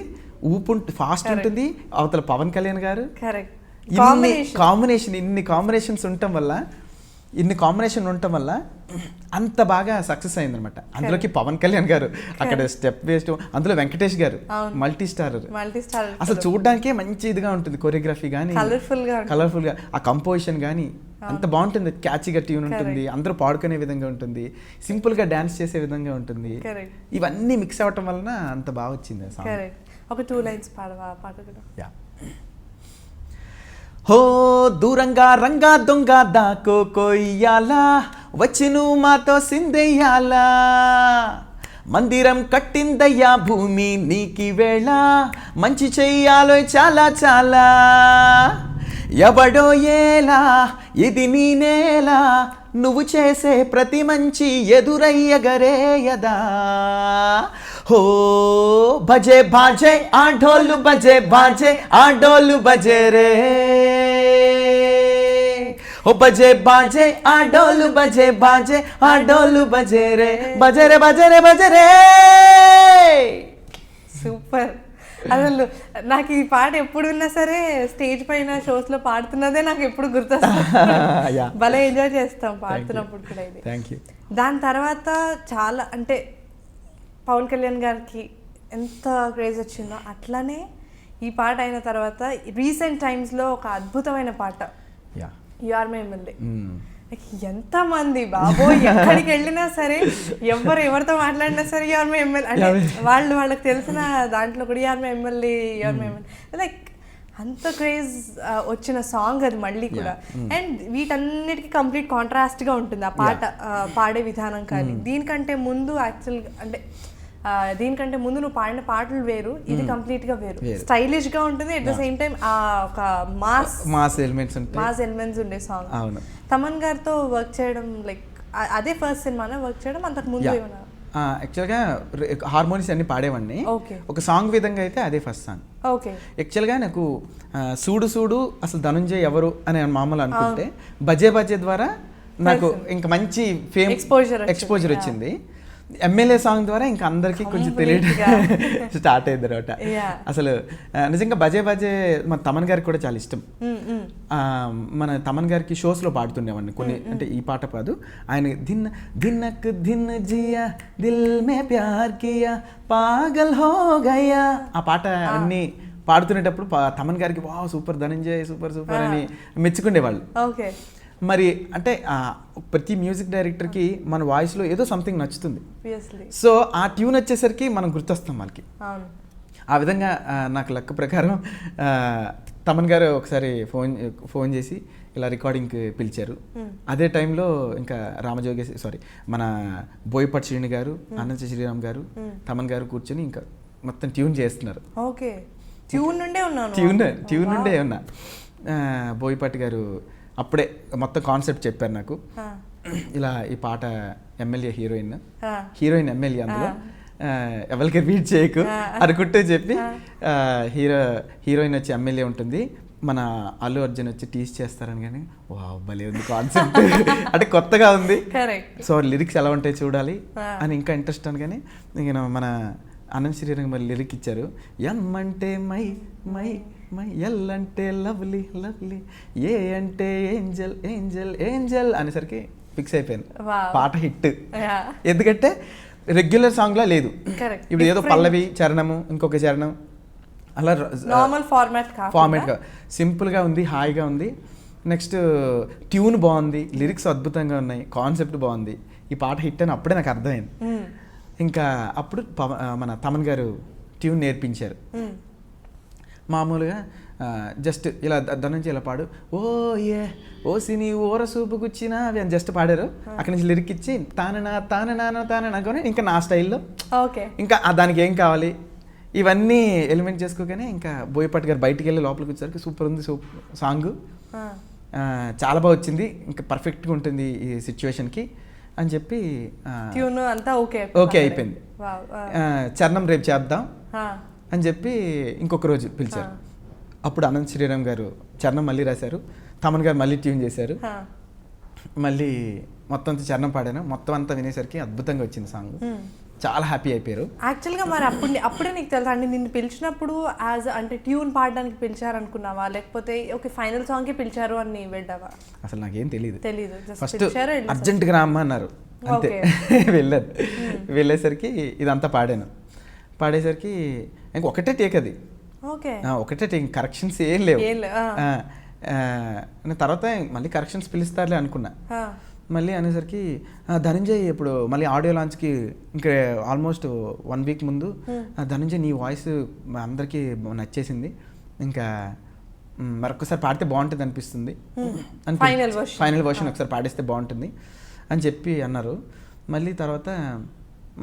ఊపు ఫాస్ట్ ఉంటుంది, అవతల పవన్ కళ్యాణ్ గారు, ఇన్ని కాంబినేషన్స్ ఉండటం వల్ల అంత బాగా సక్సెస్ అయిందనమాట. అందులోకి పవన్ కళ్యాణ్ గారు అక్కడ స్టెప్ వేస్ట్, అందులో వెంకటేష్ గారు మల్టీ స్టార్, అసలు చూడడానికే మంచి ఇదిగా ఉంటుంది. కొరియోగ్రఫీ కానీ కలర్ఫుల్ గా, ఆ కంపోజిషన్ కానీ అంత బాగుంటుంది. క్యాచీగా ట్యూన్ ఉంటుంది, అందరూ పాడుకునే విధంగా ఉంటుంది, సింపుల్ గా డాన్స్ చేసే విధంగా ఉంటుంది. ఇవన్నీ మిక్స్ అవ్వటం వలన అంత బాగా వచ్చింది సాంగ్. ఒక 2 లైన్స్ పాడవా పాట కూడా? హో దూరంగా రంగా దొంగ దాకో కొయ్యాలా, వచ్చి నువ్వు మాతో సిందెయ్యాలా, మందిరం కట్టిందయ్యా భూమి నీకి వేళ, మంచి చెయ్యాలో చాలా చాలా, ఎవడో ఏలా ఇది నీ నేల, నువ్వు చేసే ప్రతి మంచి ఎదురయ్యగరేయదా, హో బజే బాజే ఆ ఢోలు బజే బాజే ఆ డోలు బజే రే, ఓ బజే బాజే ఆ డోలు బజే బాజే ఆ డోలు బజే రే, బజరే బజరే బజరే. సూపర్. అసలు నాకు ఈ పాట ఎప్పుడు విన్నా సరే స్టేజ్ పైన షోస్ లో పాడుతున్నదే నాకు ఎప్పుడు గుర్తొస్తుంది. భలే ఎంజాయ్ చేస్తాం పాడుతున్నప్పుడు కూడా. ఇది దాని తర్వాత చాలా, అంటే పవన్ కళ్యాణ్ గారికి ఎంత క్రేజ్ వచ్చిందో అట్లానే ఈ పాట అయిన తర్వాత రీసెంట్ టైమ్స్లో ఒక అద్భుతమైన పాట యు ఆర్ మై ఎమ్మెల్యే. ఎంతమంది బాబోయ్ ఎక్కడికి వెళ్ళినా సరే, ఎవరితో మాట్లాడినా సరే యు ఆర్ మై ఎమ్మెల్యే అంటే వాళ్ళకి తెలిసిన దాంట్లో కూడా you are my MLA, you are my MLA, like అంత క్రేజ్ వచ్చిన సాంగ్ అది మళ్ళీ కూడా. అండ్ వీటన్నిటికీ కంప్లీట్ కాంట్రాస్ట్గా ఉంటుంది ఆ పాట పాడే విధానం. కానీ దీనికంటే ముందు యాక్చువల్గా, అంటే దీనికంటే ముందు నువ్వు పాడిన పాటలు వేరు, ఇది కంప్లీట్ గా వేరు, స్టైలిష్ గా ఉంటుంది, అట్ ద సేమ్ టైం ఒక మాస్ ఎలిమెంట్స్ ఉండే సాంగ్. తమన్ గారితో వర్క్ చేయడం, లైక్ అదే ఫస్ట్ సినిమానే వర్క్ చేయడం, అంతకు ముందు ఏమన్నా? యాక్చువల్గా హార్మోనిస్ అన్ని పాడేవాడిని, ఒక సాంగ్ విధంగా అయితే అదే ఫస్ట్ సాంగ్. యాక్చువల్గా నాకు సూడు సూడు అసలు ధనుంజయ్ ఎవరు అని మామూలు అనుకుంటే, బజే బజే ద్వారా నాకు ఇంకా మంచి ఫేమ్ ఎక్స్పోజర్ వచ్చింది. ఎమ్మెల్యే సాంగ్ ద్వారా ఇంకా అందరికీ కొంచెం తెలియడం స్టార్ట్ అయింది అనమాట. అసలు నిజంగా బజే బజే మన తమన్ గారికి కూడా చాలా ఇష్టం. మన తమన్ గారికి షోస్లో పాడుతుండేవాడిని కొన్ని, అంటే ఈ పాట కాదు, ఆయన దిన్ దినక్ దిన్ జియా దిల్ మే ప్యార్ కియా పాగల్ హో గయా, ఆ పాట అన్ని పాడుతునేటప్పుడు తమన్ గారికి వా సూపర్ ధనంజయ్ సూపర్ సూపర్ అని మెచ్చుకునేవాళ్ళు. ఓకే. మరి అంటే ప్రతి మ్యూజిక్ డైరెక్టర్కి మన వాయిస్లో ఏదో సంథింగ్ నచ్చుతుంది. సో ఆ ట్యూన్ వచ్చేసరికి మనం గుర్తొస్తాం వాళ్ళకి. ఆ విధంగా నాకు లెక్క ప్రకారం తమన్ గారు ఒకసారి ఫోన్ చేసి ఇలా రికార్డింగ్కి పిలిచారు. అదే టైంలో ఇంకా మన బోయపాటి శ్రీని గారు, అనంత శ్రీరామ్ గారు, తమన్ గారు కూర్చొని ఇంకా మొత్తం ట్యూన్ చేస్తున్నారు. ఓకే. ట్యూన్ నుండే ఉన్నా. బోయపాటి గారు అప్పుడే మొత్తం కాన్సెప్ట్ చెప్పారు నాకు. ఇలా ఈ పాట ఎమ్మెల్యే హీరోయిన్ ఎమ్మెల్యే, అందులో ఎవరికి రీడ్ చేయకు అనుకుంటూ చెప్పి హీరోయిన్ వచ్చి ఎమ్మెల్యే ఉంటుంది, మన అల్లు అర్జున్ వచ్చి టీస్ చేస్తారని. కానీ వావ్ భలే ఉంది కాన్సెప్ట్, అంటే కొత్తగా ఉంది. సో లిరిక్స్ ఎలా ఉంటాయి చూడాలి అని ఇంకా ఇంట్రెస్ట్ అని. కానీ నేను మన అనంత శ్రీరంగ మరి లిరిక్ ఇచ్చారు, ఎం అంటే మై మై మై, ఎల్ అంటే లవ్లీ లవ్లీ, ఏ అంటే ఏంజల్ ఏంజల్ ఏంజల్ అనేసరికి ఫిక్స్ అయిపోయాను, పాట హిట్. ఎందుకంటే రెగ్యులర్ సాంగ్లా లేదు, ఇప్పుడు ఏదో పల్లవి చరణము ఇంకొక చరణం అలా ఫార్మాట్గా సింపుల్గా ఉంది, హాయిగా ఉంది. నెక్స్ట్ ట్యూన్ బాగుంది, లిరిక్స్ అద్భుతంగా ఉన్నాయి, కాన్సెప్ట్ బాగుంది, ఈ పాట హిట్ అని అప్పుడే నాకు అర్థమైంది. ఇంకా అప్పుడు మన తమన్ గారు ట్యూన్ నేర్పించారు. మామూలుగా జస్ట్ ఇలా ధనంజయ్ ఇలా పాడు, ఓ ఏ ఓసిని ఓర సూపు కూర్చినా అవి అని జస్ట్ పాడారు. అక్కడి నుంచి లిరిక్ ఇచ్చి తాననా కొని ఇంకా నా స్టైల్లో ఇంకా దానికి ఏం కావాలి ఇవన్నీ ఎలిమెంట్ చేసుకోగానే ఇంకా బోయపాటి గారు బయటికి వెళ్ళి లోపలికి వచ్చేసరికి సూపర్ ఉంది సాంగ్, చాలా బాగా వచ్చింది, ఇంకా పర్ఫెక్ట్గా ఉంటుంది ఈ సిచ్యువేషన్కి అని చెప్పి ఓకే అయిపోయింది. చరణం రేపు చేద్దాం అని చెప్పి ఇంకొక రోజు పిలిచారు. అప్పుడు అనంత శ్రీరామ్ గారు చరణం మళ్ళీ రాశారు, తమన్ గారు మళ్ళీ ట్యూన్ చేశారు, మళ్ళీ మొత్తం చరణం పాడాను. మొత్తం అంతా వినేసరికి అద్భుతంగా వచ్చింది సాంగ్, చాలా హ్యాపీ అయిపోయారు. యాక్చువల్గా మరి అప్పుడే నీకు తెలుసా అండి, నిన్ను పిలిచినప్పుడు అంటే ట్యూన్ పాడడానికి పిలిచారు అనుకున్నావా, లేకపోతే ఓకే ఫైనల్ సాంగ్కి పిలిచారు అని వెళ్ళావా? అసలు నాకేం తెలియదు. ఫస్ట్ అర్జెంట్గా రామ్మా అన్నారు, అంతే. వెళ్ళాను. వెళ్ళేసరికి ఇదంతా పాడేసరికి ఇంకొకటే టేక్, అది ఒకటే టేక్, కరెక్షన్స్ ఏం లేవు. తర్వాత మళ్ళీ కరెక్షన్స్ పిలుస్తారులే అనుకున్నా. మళ్ళీ అనేసరికి ధనంజయ్ ఇప్పుడు మళ్ళీ ఆడియో లాంచ్కి ఇంకా ఆల్మోస్ట్ 1 వీక్ ముందు, ధనంజయ్ నీ వాయిస్ అందరికీ నచ్చేసింది, ఇంకా మరొకసారి పాడితే బాగుంటుంది అనిపిస్తుంది, ఫైనల్ వర్షన్ ఒకసారి పాడేస్తే బాగుంటుంది అని చెప్పి అన్నారు. మళ్ళీ తర్వాత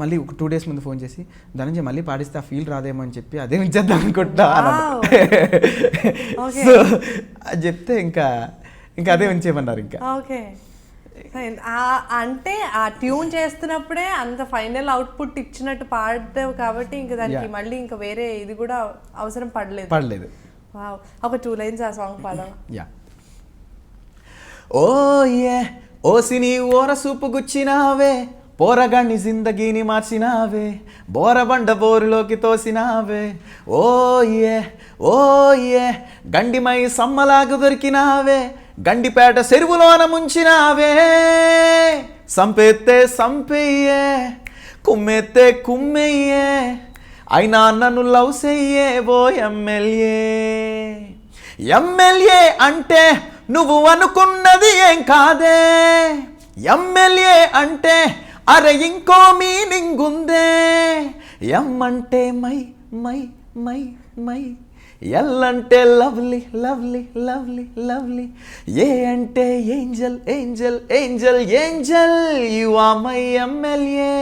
మళ్ళీ ఒక 2 days ముందు ఫోన్ చేసి, ధనంజయ్ మళ్ళీ పాడిస్తే ఆ ఫీల్ రాదేమో అని చెప్పి అదే ఇచ్చేద్దాం అనుకుంటా సో అది చెప్తే ఇంకా అదే ఉంచేయమన్నారు. ఇంకా అంటే ఆ ట్యూన్ చేస్తున్నప్పుడే అంత ఫైనల్ అవుట్పుట్ ఇచ్చినట్టు పాడతావు కాబట్టి ఇంకా దానికి మళ్ళీ ఇంకా వేరే ఇది కూడా అవసరం పడలేదు. ఒక 2 lines ఆ సాంగ్ పాడవా? ఓ ఏ ఓసిని ఓర సూపు గుచ్చినావే, పోరగాన్ని జిందగీని మార్చినావే, బోరబండ బోరులోకి తోసినావే, ఓ ఏ గండిమై సమ్మలాగు దొరికినావే, గండిపేట చెరువులోన ముంచినావే, సంపెత్తే సంపెయ్యే, కుమ్మెత్తే కుమ్మెయ్యే, అయినా నన్ను లవ్ చెయ్యే ఓ ఎమ్మెల్యే అంటే నువ్వు అనుకున్నది ఏం కాదే, ఎమ్మెల్యే అంటే అరే ఇంకో మీనింగ్ ఉందే, ఎమ్మంటే my my my my, L అంటే lovely lovely lovely lovely, A అంటే angel angel angel angel, you are my MLA,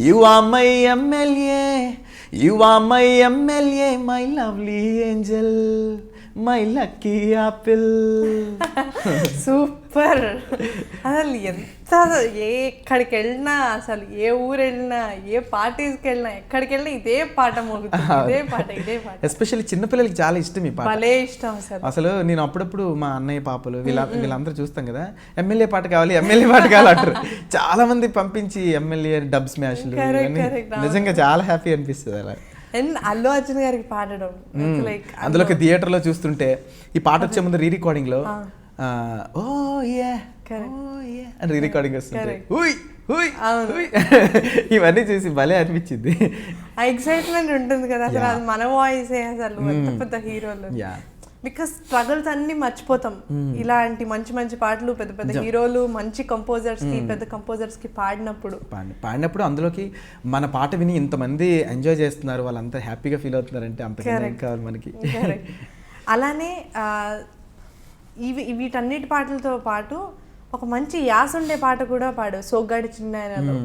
you are my MLA, you are my MLA, my lovely angel my lucky apple. Super. అసలు ఎంత ఎక్కడికి వెళ్ళినా, అసలు ఏ ఊరు వెళ్ళినా, ఏ పార్టీస్కి వెళ్ళినా, ఎక్కడికి వెళ్ళినా ఇదే పాట మోగుతుంది, ఇదే పాట. ఎస్పెషల్లీ చిన్నపిల్లలకి చాలా ఇష్టం ఈ పాట. భలే ఇష్టం అసలు నేను అప్పుడప్పుడు మా అన్నయ్య పాపలు వీళ్ళందరూ చూస్తాం కదా, ఎమ్మెల్యే పాట కావాలి అంటారు. చాలా మంది పంపించి ఎమ్మెల్యే డబ్ స్మాష్లు నిజంగా చాలా హ్యాపీ అనిపిస్తుంది అలా. అండ్ అల్లు అర్జున్ గారికి పాడడం లైక్ అందులో థియేటర్లో చూస్తుంటే ఈ పాట వచ్చే ముందు రీ రికార్డింగ్ లో ఓ యే అని రీ రికార్డింగ్ వస్తుంది, ఇవన్నీ చూసి భలే అనిపించింది. ఆ ఎక్సైట్మెంట్ ఉంటుంది కదా అసలు, అది మన వాయిసే అసలు పెద్ద పెద్ద హీరోలు. బికాస్ స్ట్రగుల్స్ అన్ని మర్చిపోతాం ఇలాంటి మంచి మంచి పాటలు పెద్ద పెద్ద హీరోలు మంచి కంపోజర్స్ కి పెద్ద కంపోజర్స్ కి పాడినప్పుడు అందులోకి మన పాట విని ఇంతమంది ఎంజాయ్ చేస్తున్నారు, వాళ్ళంతా హ్యాపీగా ఫీల్ అవుతున్నారు అంటే అంత కావాలి మనకి. అలానే వీటన్నిటి పాటలతో పాటు ఒక మంచి యాస ఉండే పాట కూడా పాడు, సోగ్గాడి చిన్న ఆయనలో.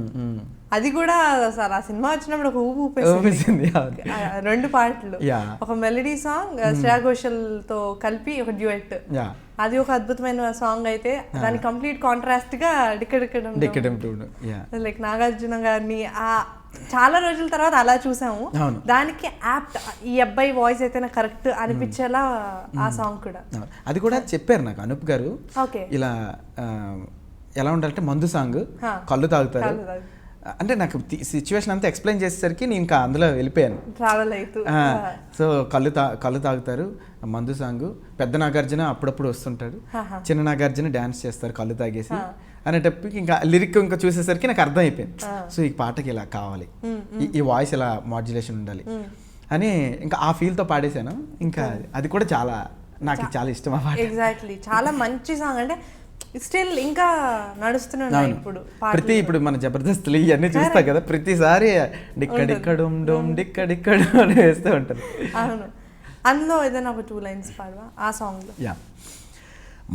అది కూడా అసలు ఆ సినిమా వచ్చినప్పుడు ఒక ఊపేసింది. 2 పాటలు, ఒక మెలడీ సాంగ్ శ్రేయా ఘోషల్ తో కలిపి ఒక డ్యూయట్, అది ఒక అద్భుతమైన సాంగ్. అయితే దాని కంప్లీట్ కాంట్రాస్ట్ గా లైక్ నాగార్జున గారిని చాలా రోజుల తర్వాత అలా చూసాము. దానికి యాప్ట్ ఈ అబ్బాయి వాయిస్ అయితే నాకు కరెక్ట్ అనిపించేలా ఆ సాంగ్ కూడా. అది కూడా చెప్పారు నాకు అనూప్ గారు, ఇలా ఎలా ఉండాలంటే మందు సాంగ్, కళ్ళు తాగుతారు అంటే నాకు సిచ్యువేషన్ అంతా ఎక్స్ప్లెయిన్ చేసేసరికి నేను ఇంకా అందులో వెళ్ళిపోయాను. ట్రావెల్ అవుతూ సో కళ్ళు తాగుతారు మందు సాంగ్, పెద్ద నాగార్జున అప్పుడప్పుడు వస్తుంటాడు, చిన్న నాగార్జున డాన్స్ చేస్తారు కళ్ళు తాగేసి అనేటప్పటికి ఇంకా లిరిక్ ఇంకా చూసేసరికి నాకు అర్థం అయిపోయింది. సో ఈ పాటకి ఇలా కావాలి, ఈ వాయిస్ ఇలా మాడ్యులేషన్ ఉండాలి అని ఇంకా ఆ ఫీల్తో పాడేశాను. ఇంకా అది కూడా నాకు చాలా ఇష్టం ఆ పాట. ఎగ్జాక్ట్లీ, చాలా మంచి సాంగ్. అంటే స్టిల్ ఇంకా నడుస్తున్నాను ఇప్పుడు మన జబర్దస్తులు ఇవన్నీ చూస్తా కదా, ప్రతిసారి డిక్కడిక్కడుం అని వేస్తూ ఉంటారు. అవును, అందులో ఏదైనా ఒక 2 లైన్స్ పాడవా ఆ సాంగ్ లో?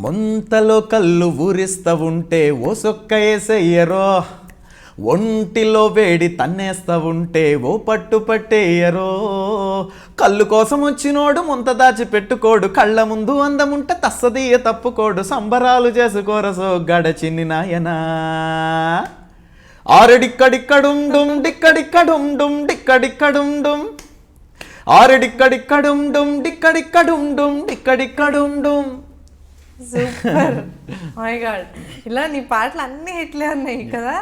మొంతలో కళ్ళు ఊరిస్తా ఉంటే ఓ సొక్క వేసేయరో, ఒంటిలో వేడి తన్నేస్తా ఉంటే ఓ పట్టు పట్టేయరో, కళ్ళు కోసం వచ్చినోడు ముంత దాచి పెట్టుకోడు, కళ్ళ ముందు అందముంటే తస్సదీయ తప్పుకోడు, సంబరాలు చేసుకోరసో గడచిన్ని నాయనా, ఆరడిక్కడిక్కడుం డుమ్ డిక్కడిక్కడుం డుమ్ డిక్కడిక్కడుం డుమ్, ఆరడిక్కడిక్కడుం డుమ్ డిక్కడిక్కడుం డుమ్ డిక్కడిక్కడుం డుమ్. Super, my god. ఇలా నీ పాటలు అన్ని హిట్లే ఉన్నాయి కదా,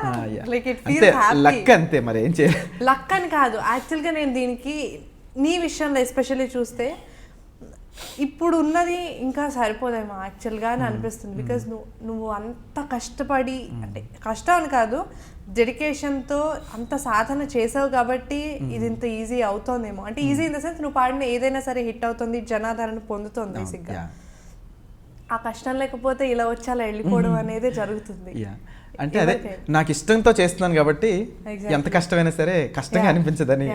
like it feels happy. Luck అంతే, మరి ఏం చేయాలి. లక్ అని కాదు, యాక్చువల్గా నేను దీనికి నీ విషయంలో ఎస్పెషల్లీ చూస్తే ఇప్పుడు ఉన్నది ఇంకా సరిపోదేమో యాక్చువల్గా అని అనిపిస్తుంది. బికాజ్ నువ్వు అంత కష్టపడి, అంటే కష్టం అని కాదు, డెడికేషన్తో అంత సాధన చేసావు కాబట్టి ఇది ఇంత ఈజీ అవుతోందేమో. అంటే ఈజీ ఇన్ ద సెన్స్ నువ్వు పాడిన ఏదైనా సరే హిట్ అవుతుంది, జనాదరణ పొందుతుంది బేసిక్గా. ఆ కష్టం లేకపోతే ఇలా వచ్చి అలా వెళ్ళిపోవడం అనేది జరుగుతుంది. అంటే అదే నాకు ఇష్టంతో చేస్తున్నాను కాబట్టి ఎంత కష్టమైనా సరే కష్టంగా అనిపించదని.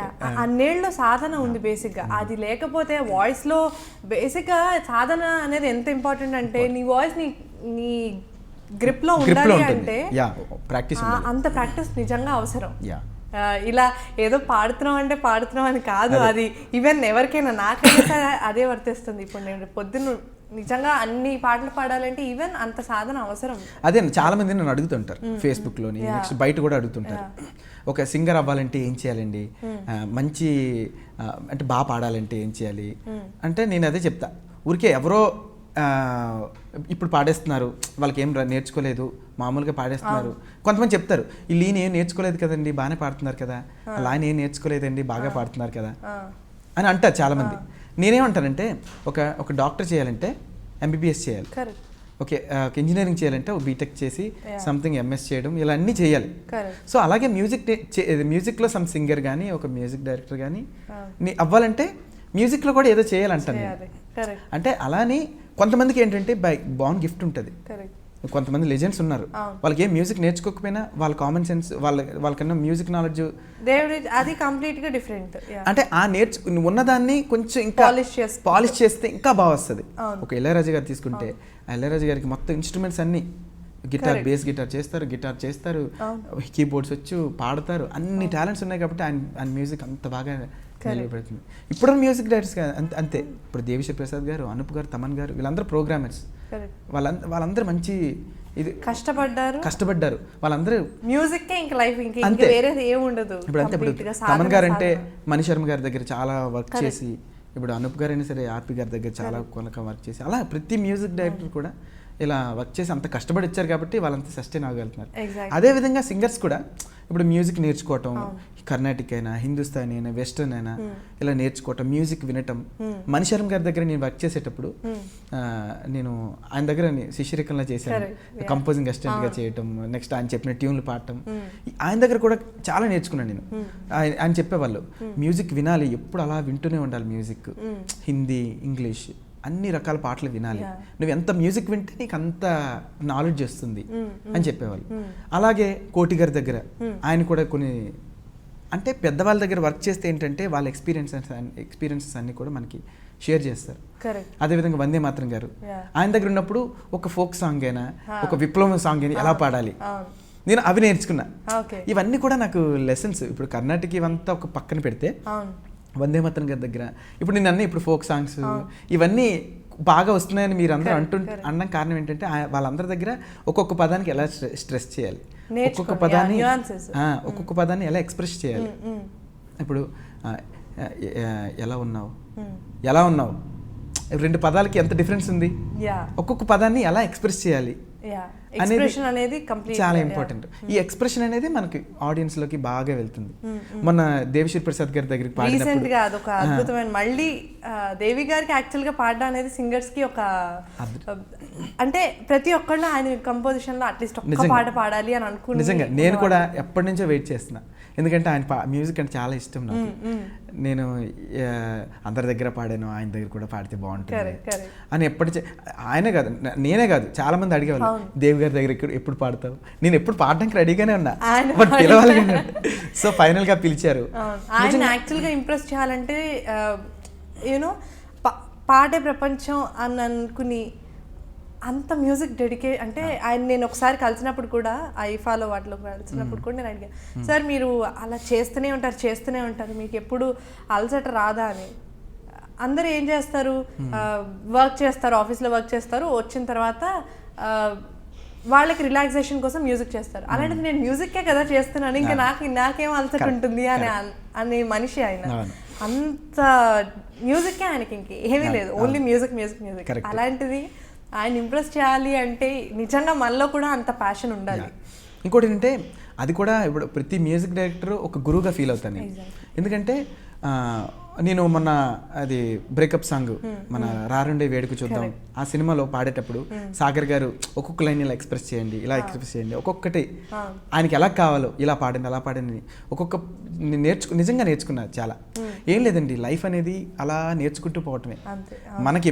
అన్నేళ్ళలో సాధన ఉంది బేసిక్గా. అది లేకపోతే వాయిస్లో బేసిక్గా సాధన అనేది ఎంత ఇంపార్టెంట్ అంటే నీ వాయిస్ నీ గ్రిప్లో ఉండాలి అంటే అంత ప్రాక్టీస్ నిజంగా అవసరం. ఇలా ఏదో పాడుతున్నాం అని కాదు, అది ఈవెన్ ఎవరికైనా, నాకైనా అదే వర్తిస్తుంది. ఇప్పుడు నేను పొద్దున్న నిజంగా అన్ని పాటలు పాడాలంటే ఈవెన్ అంత సాధన అవసరం. అదే చాలా మంది నన్ను అడుగుతుంటారు ఫేస్బుక్లోని, నెక్స్ట్ బయట కూడా అడుగుతుంటారు, ఒక సింగర్ అవ్వాలంటే ఏం చేయాలండి, మంచి అంటే బాగా పాడాలంటే ఏం చేయాలి అంటే నేను అదే చెప్తా. ఊరికే ఎవరో ఇప్పుడు పాడేస్తున్నారు, వాళ్ళకి ఏం నేర్చుకోలేదు, మామూలుగా పాడేస్తున్నారు. కొంతమంది చెప్తారు ఈ లీన్ ఏం నేర్చుకోలేదు కదండి, బాగానే పాడుతున్నారు కదా, లైన్ ఏం నేర్చుకోలేదండి, బాగా పాడుతున్నారు కదా అని అంటారు చాలామంది. నేనేమంటానంటే ఒక డాక్టర్ చేయాలంటే ఎంబీబీఎస్ చేయాలి, ఓకే, ఇంజనీరింగ్ చేయాలంటే ఒక బీటెక్ చేసి సంథింగ్ ఎంఎస్ చేయడం, ఇలా అన్నీ చేయాలి. సో అలాగే మ్యూజిక్లో సమ్ సింగర్ కానీ ఒక మ్యూజిక్ డైరెక్టర్ కానీ అవ్వాలంటే మ్యూజిక్లో కూడా ఏదో చేయాలంటాను. అంటే అలానే కొంతమందికి ఏంటంటే బాన్ గిఫ్ట్ ఉంటుంది, కొంతమంది లెజెండ్స్ ఉన్నారు, వాళ్ళకి ఏం మ్యూజిక్ నేర్చుకోకపోయినా వాళ్ళ కామన్ సెన్స్ వాళ్ళకన్నా మ్యూజిక్ నాలెడ్జ్ అది కంప్లీట్ గా డిఫరెంట్. అంటే ఆ ఉన్నదాన్ని కొంచెం ఇంకా పాలిష్ చేస్తే ఇంకా బాగా వస్తుంది. ఒక ఇళయరాజా గారు తీసుకుంటే ఇళయరాజా గారికి మొత్తం ఇన్స్ట్రుమెంట్స్ అన్ని గిటార్, బేస్ గిటార్ చేస్తారు, కీబోర్డ్స్ వచ్చు, పాడతారు, అన్ని టాలెంట్స్ ఉన్నాయి కాబట్టి ఆయన మ్యూజిక్ అంత బాగా నిలబెడుతుంది. ఇప్పుడు మ్యూజిక్ డైరెక్టర్స్ అంతే. ఇప్పుడు దేవిశ్రీ ప్రసాద్ గారు, అనూప్ గారు, తమన్ గారు వీళ్ళందరూ ప్రోగ్రామర్స్. వాళ్ళందరూ మంచి ఇది కష్టపడ్డారు వాళ్ళందరూ మ్యూజిక్ ఇంకా లైఫ్ ఇంకా వేరేది ఏమి ఉండదు. ఇప్పుడు అంతే. ఇప్పుడు తమన్ గారు అంటే మణి శర్మ గారి దగ్గర చాలా వర్క్ చేసి, ఇప్పుడు అనూప్ గారు అయినా సరే ఆర్పి గారి దగ్గర చాలా కొనక వర్క్ చేసి, అలా ప్రతి మ్యూజిక్ డైరెక్టర్ కూడా ఇలా వర్క్ చేసి అంత కష్టపడి ఇచ్చారు కాబట్టి వాళ్ళంతా సస్టైన్ అవ్వగలుగుతున్నారు. అదేవిధంగా సింగర్స్ కూడా ఇప్పుడు మ్యూజిక్ నేర్చుకోవటం, కర్ణాటిక్ అయినా, హిందుస్థానీ అయినా, వెస్టర్న్ అయినా ఇలా నేర్చుకోవటం, మ్యూజిక్ వినటం. మణి శర్మ గారి దగ్గర నేను వర్క్ చేసేటప్పుడు నేను ఆయన దగ్గర శిష్యరికంలా చేశాను, కంపోజింగ్ అసిస్టెంట్గా చేయటం, నెక్స్ట్ ఆయన చెప్పిన ట్యూన్లు పాడటం. ఆయన దగ్గర కూడా చాలా నేర్చుకున్నాను నేను. ఆయన చెప్పేవాళ్ళు మ్యూజిక్ వినాలి, ఎప్పుడు అలా వింటూనే ఉండాలి మ్యూజిక్, హిందీ, ఇంగ్లీష్ అన్ని రకాల పాటలు వినాలి, నువ్వు ఎంత మ్యూజిక్ వింటే నీకు అంత నాలెడ్జ్ వస్తుంది అని చెప్పేవాళ్ళు. అలాగే కోటి గారి దగ్గర ఆయన కూడా కొన్ని అంటే పెద్దవాళ్ళ దగ్గర వర్క్ చేస్తే ఏంటంటే వాళ్ళ ఎక్స్పీరియన్సెస్ అన్ని కూడా మనకి షేర్ చేస్తారు. అదేవిధంగా వందే మాత్రం గారు ఆయన దగ్గర ఉన్నప్పుడు ఒక ఫోక్ సాంగ్ అయినా, ఒక విప్లవం సాంగ్ అయినా ఎలా పాడాలి నేను అవి నేర్చుకున్నా. ఇవన్నీ కూడా నాకు లెసన్స్. ఇప్పుడు కర్ణాటక ఇవంతా ఒక పక్కన పెడితే వందే మాత్రం గారి దగ్గర ఇప్పుడు నేను అన్నీ ఇప్పుడు ఫోక్ సాంగ్స్ ఇవన్నీ బాగా వస్తున్నాయని మీరు అందరూ అనడం కారణం ఏంటంటే వాళ్ళందరి దగ్గర ఒక్కొక్క పదానికి ఎలా స్ట్రెస్ చేయాలి, ఒక్కొక్క పదాన్ని ఎలా ఎక్స్ప్రెస్ చేయాలి. ఇప్పుడు ఎలా ఉన్నావు రెండు పదాలకి ఎంత డిఫరెన్స్ ఉంది, ఒక్కొక్క పదాన్ని ఎలా ఎక్స్ప్రెస్ చేయాలి అనేది చాలా ఇంపార్టెంట్. ఈ ఎక్స్ప్రెషన్ అనేది మనకి ఆడియన్స్ లోకి బాగా వెళ్తుంది. మొన్న దేవిశ్రీ ప్రసాద్ గారి దగ్గరికి పాడినప్పుడు అదొక అద్భుతమైన, మళ్ళీ దేవి గారికి యాక్చువల్ గా పాడడం అనేది సింగర్స్ కి ఒక అంటే ప్రతి ఒక్కళ్ళు ఆయన కంపోజిషన్ లో అట్లీస్ట్ ఒక్క పాట పాడాలి అని అనుకుని నిజంగా నేను కూడా ఎప్పటి నుంచో వెయిట్ చేస్తున్నా. ఎందుకంటే ఆయన మ్యూజిక్ అంటే చాలా ఇష్టం నాకు. నేను అందరి దగ్గర పాడాను, ఆయన దగ్గర కూడా పాడితే బాగుంటుంది అని ఆయనే కాదు నేనే కాదు చాలా మంది అడిగేవాళ్ళు, దేవి గారి దగ్గర ఎప్పుడు పాడతావు. నేను ఎప్పుడు పాడడానికి రెడీగానే ఉన్నా, బట్ పిలవాలి. సో ఫైనల్ గా పిలిచారు. ఆయన యాక్చువల్ గా ఇంప్రెస్ చేయాలంటే యూనో పాడే ప్రపంచం అని అనుకుని అంత మ్యూజిక్ డెడికేట్ అంటే ఆయన నేను ఒకసారి కలిసినప్పుడు కూడా ఐఫాలో వాటిలో కలిసినప్పుడు కూడా నేను అడిగాను, సార్ మీరు అలా చేస్తూనే ఉంటారు మీకు ఎప్పుడు అలసట రాదా అని. అందరూ ఏం చేస్తారు, వర్క్ చేస్తారు, ఆఫీస్లో వర్క్ చేస్తారు, వచ్చిన తర్వాత వాళ్ళకి రిలాక్సేషన్ కోసం మ్యూజిక్ చేస్తారు. అలాంటిది నేను మ్యూజిక్కే కదా చేస్తున్నాను, ఇంకా నాకేం అలసట ఉంటుంది అనే మనిషి ఆయన. అంత మ్యూజిక్కే ఆయనకి ఇంకేమీ లేదు, ఓన్లీ మ్యూజిక్. అలాంటిది ఆయన ఇంప్రెస్ చేయాలి అంటే నిజంగా మనలో కూడా అంత ప్యాషన్ ఉండాలి. ఇంకోటి ఏంటంటే అది కూడా ఇప్పుడు ప్రతి మ్యూజిక్ డైరెక్టర్ ఒక గురువుగా ఫీల్ అవుతాను. ఎందుకంటే నేను మొన్న అది బ్రేకప్ సాంగ్ మన రారుండే వేడుక చూద్దాం ఆ సినిమాలో పాడేటప్పుడు సాగర్ గారు ఒక్కొక్క లైన్ ఇలా ఎక్స్ప్రెస్ చేయండి, ఇలా ఎక్స్ప్రెస్ చేయండి, ఒక్కొక్కటి ఆయనకి ఎలా కావాలో ఇలా పాడండి అలా పాడండి ఒక్కొక్క నిజంగా నేర్చుకున్నా చాలా. ఏం లేదండి, లైఫ్ అనేది అలా నేర్చుకుంటూ పోవటమే. మనకి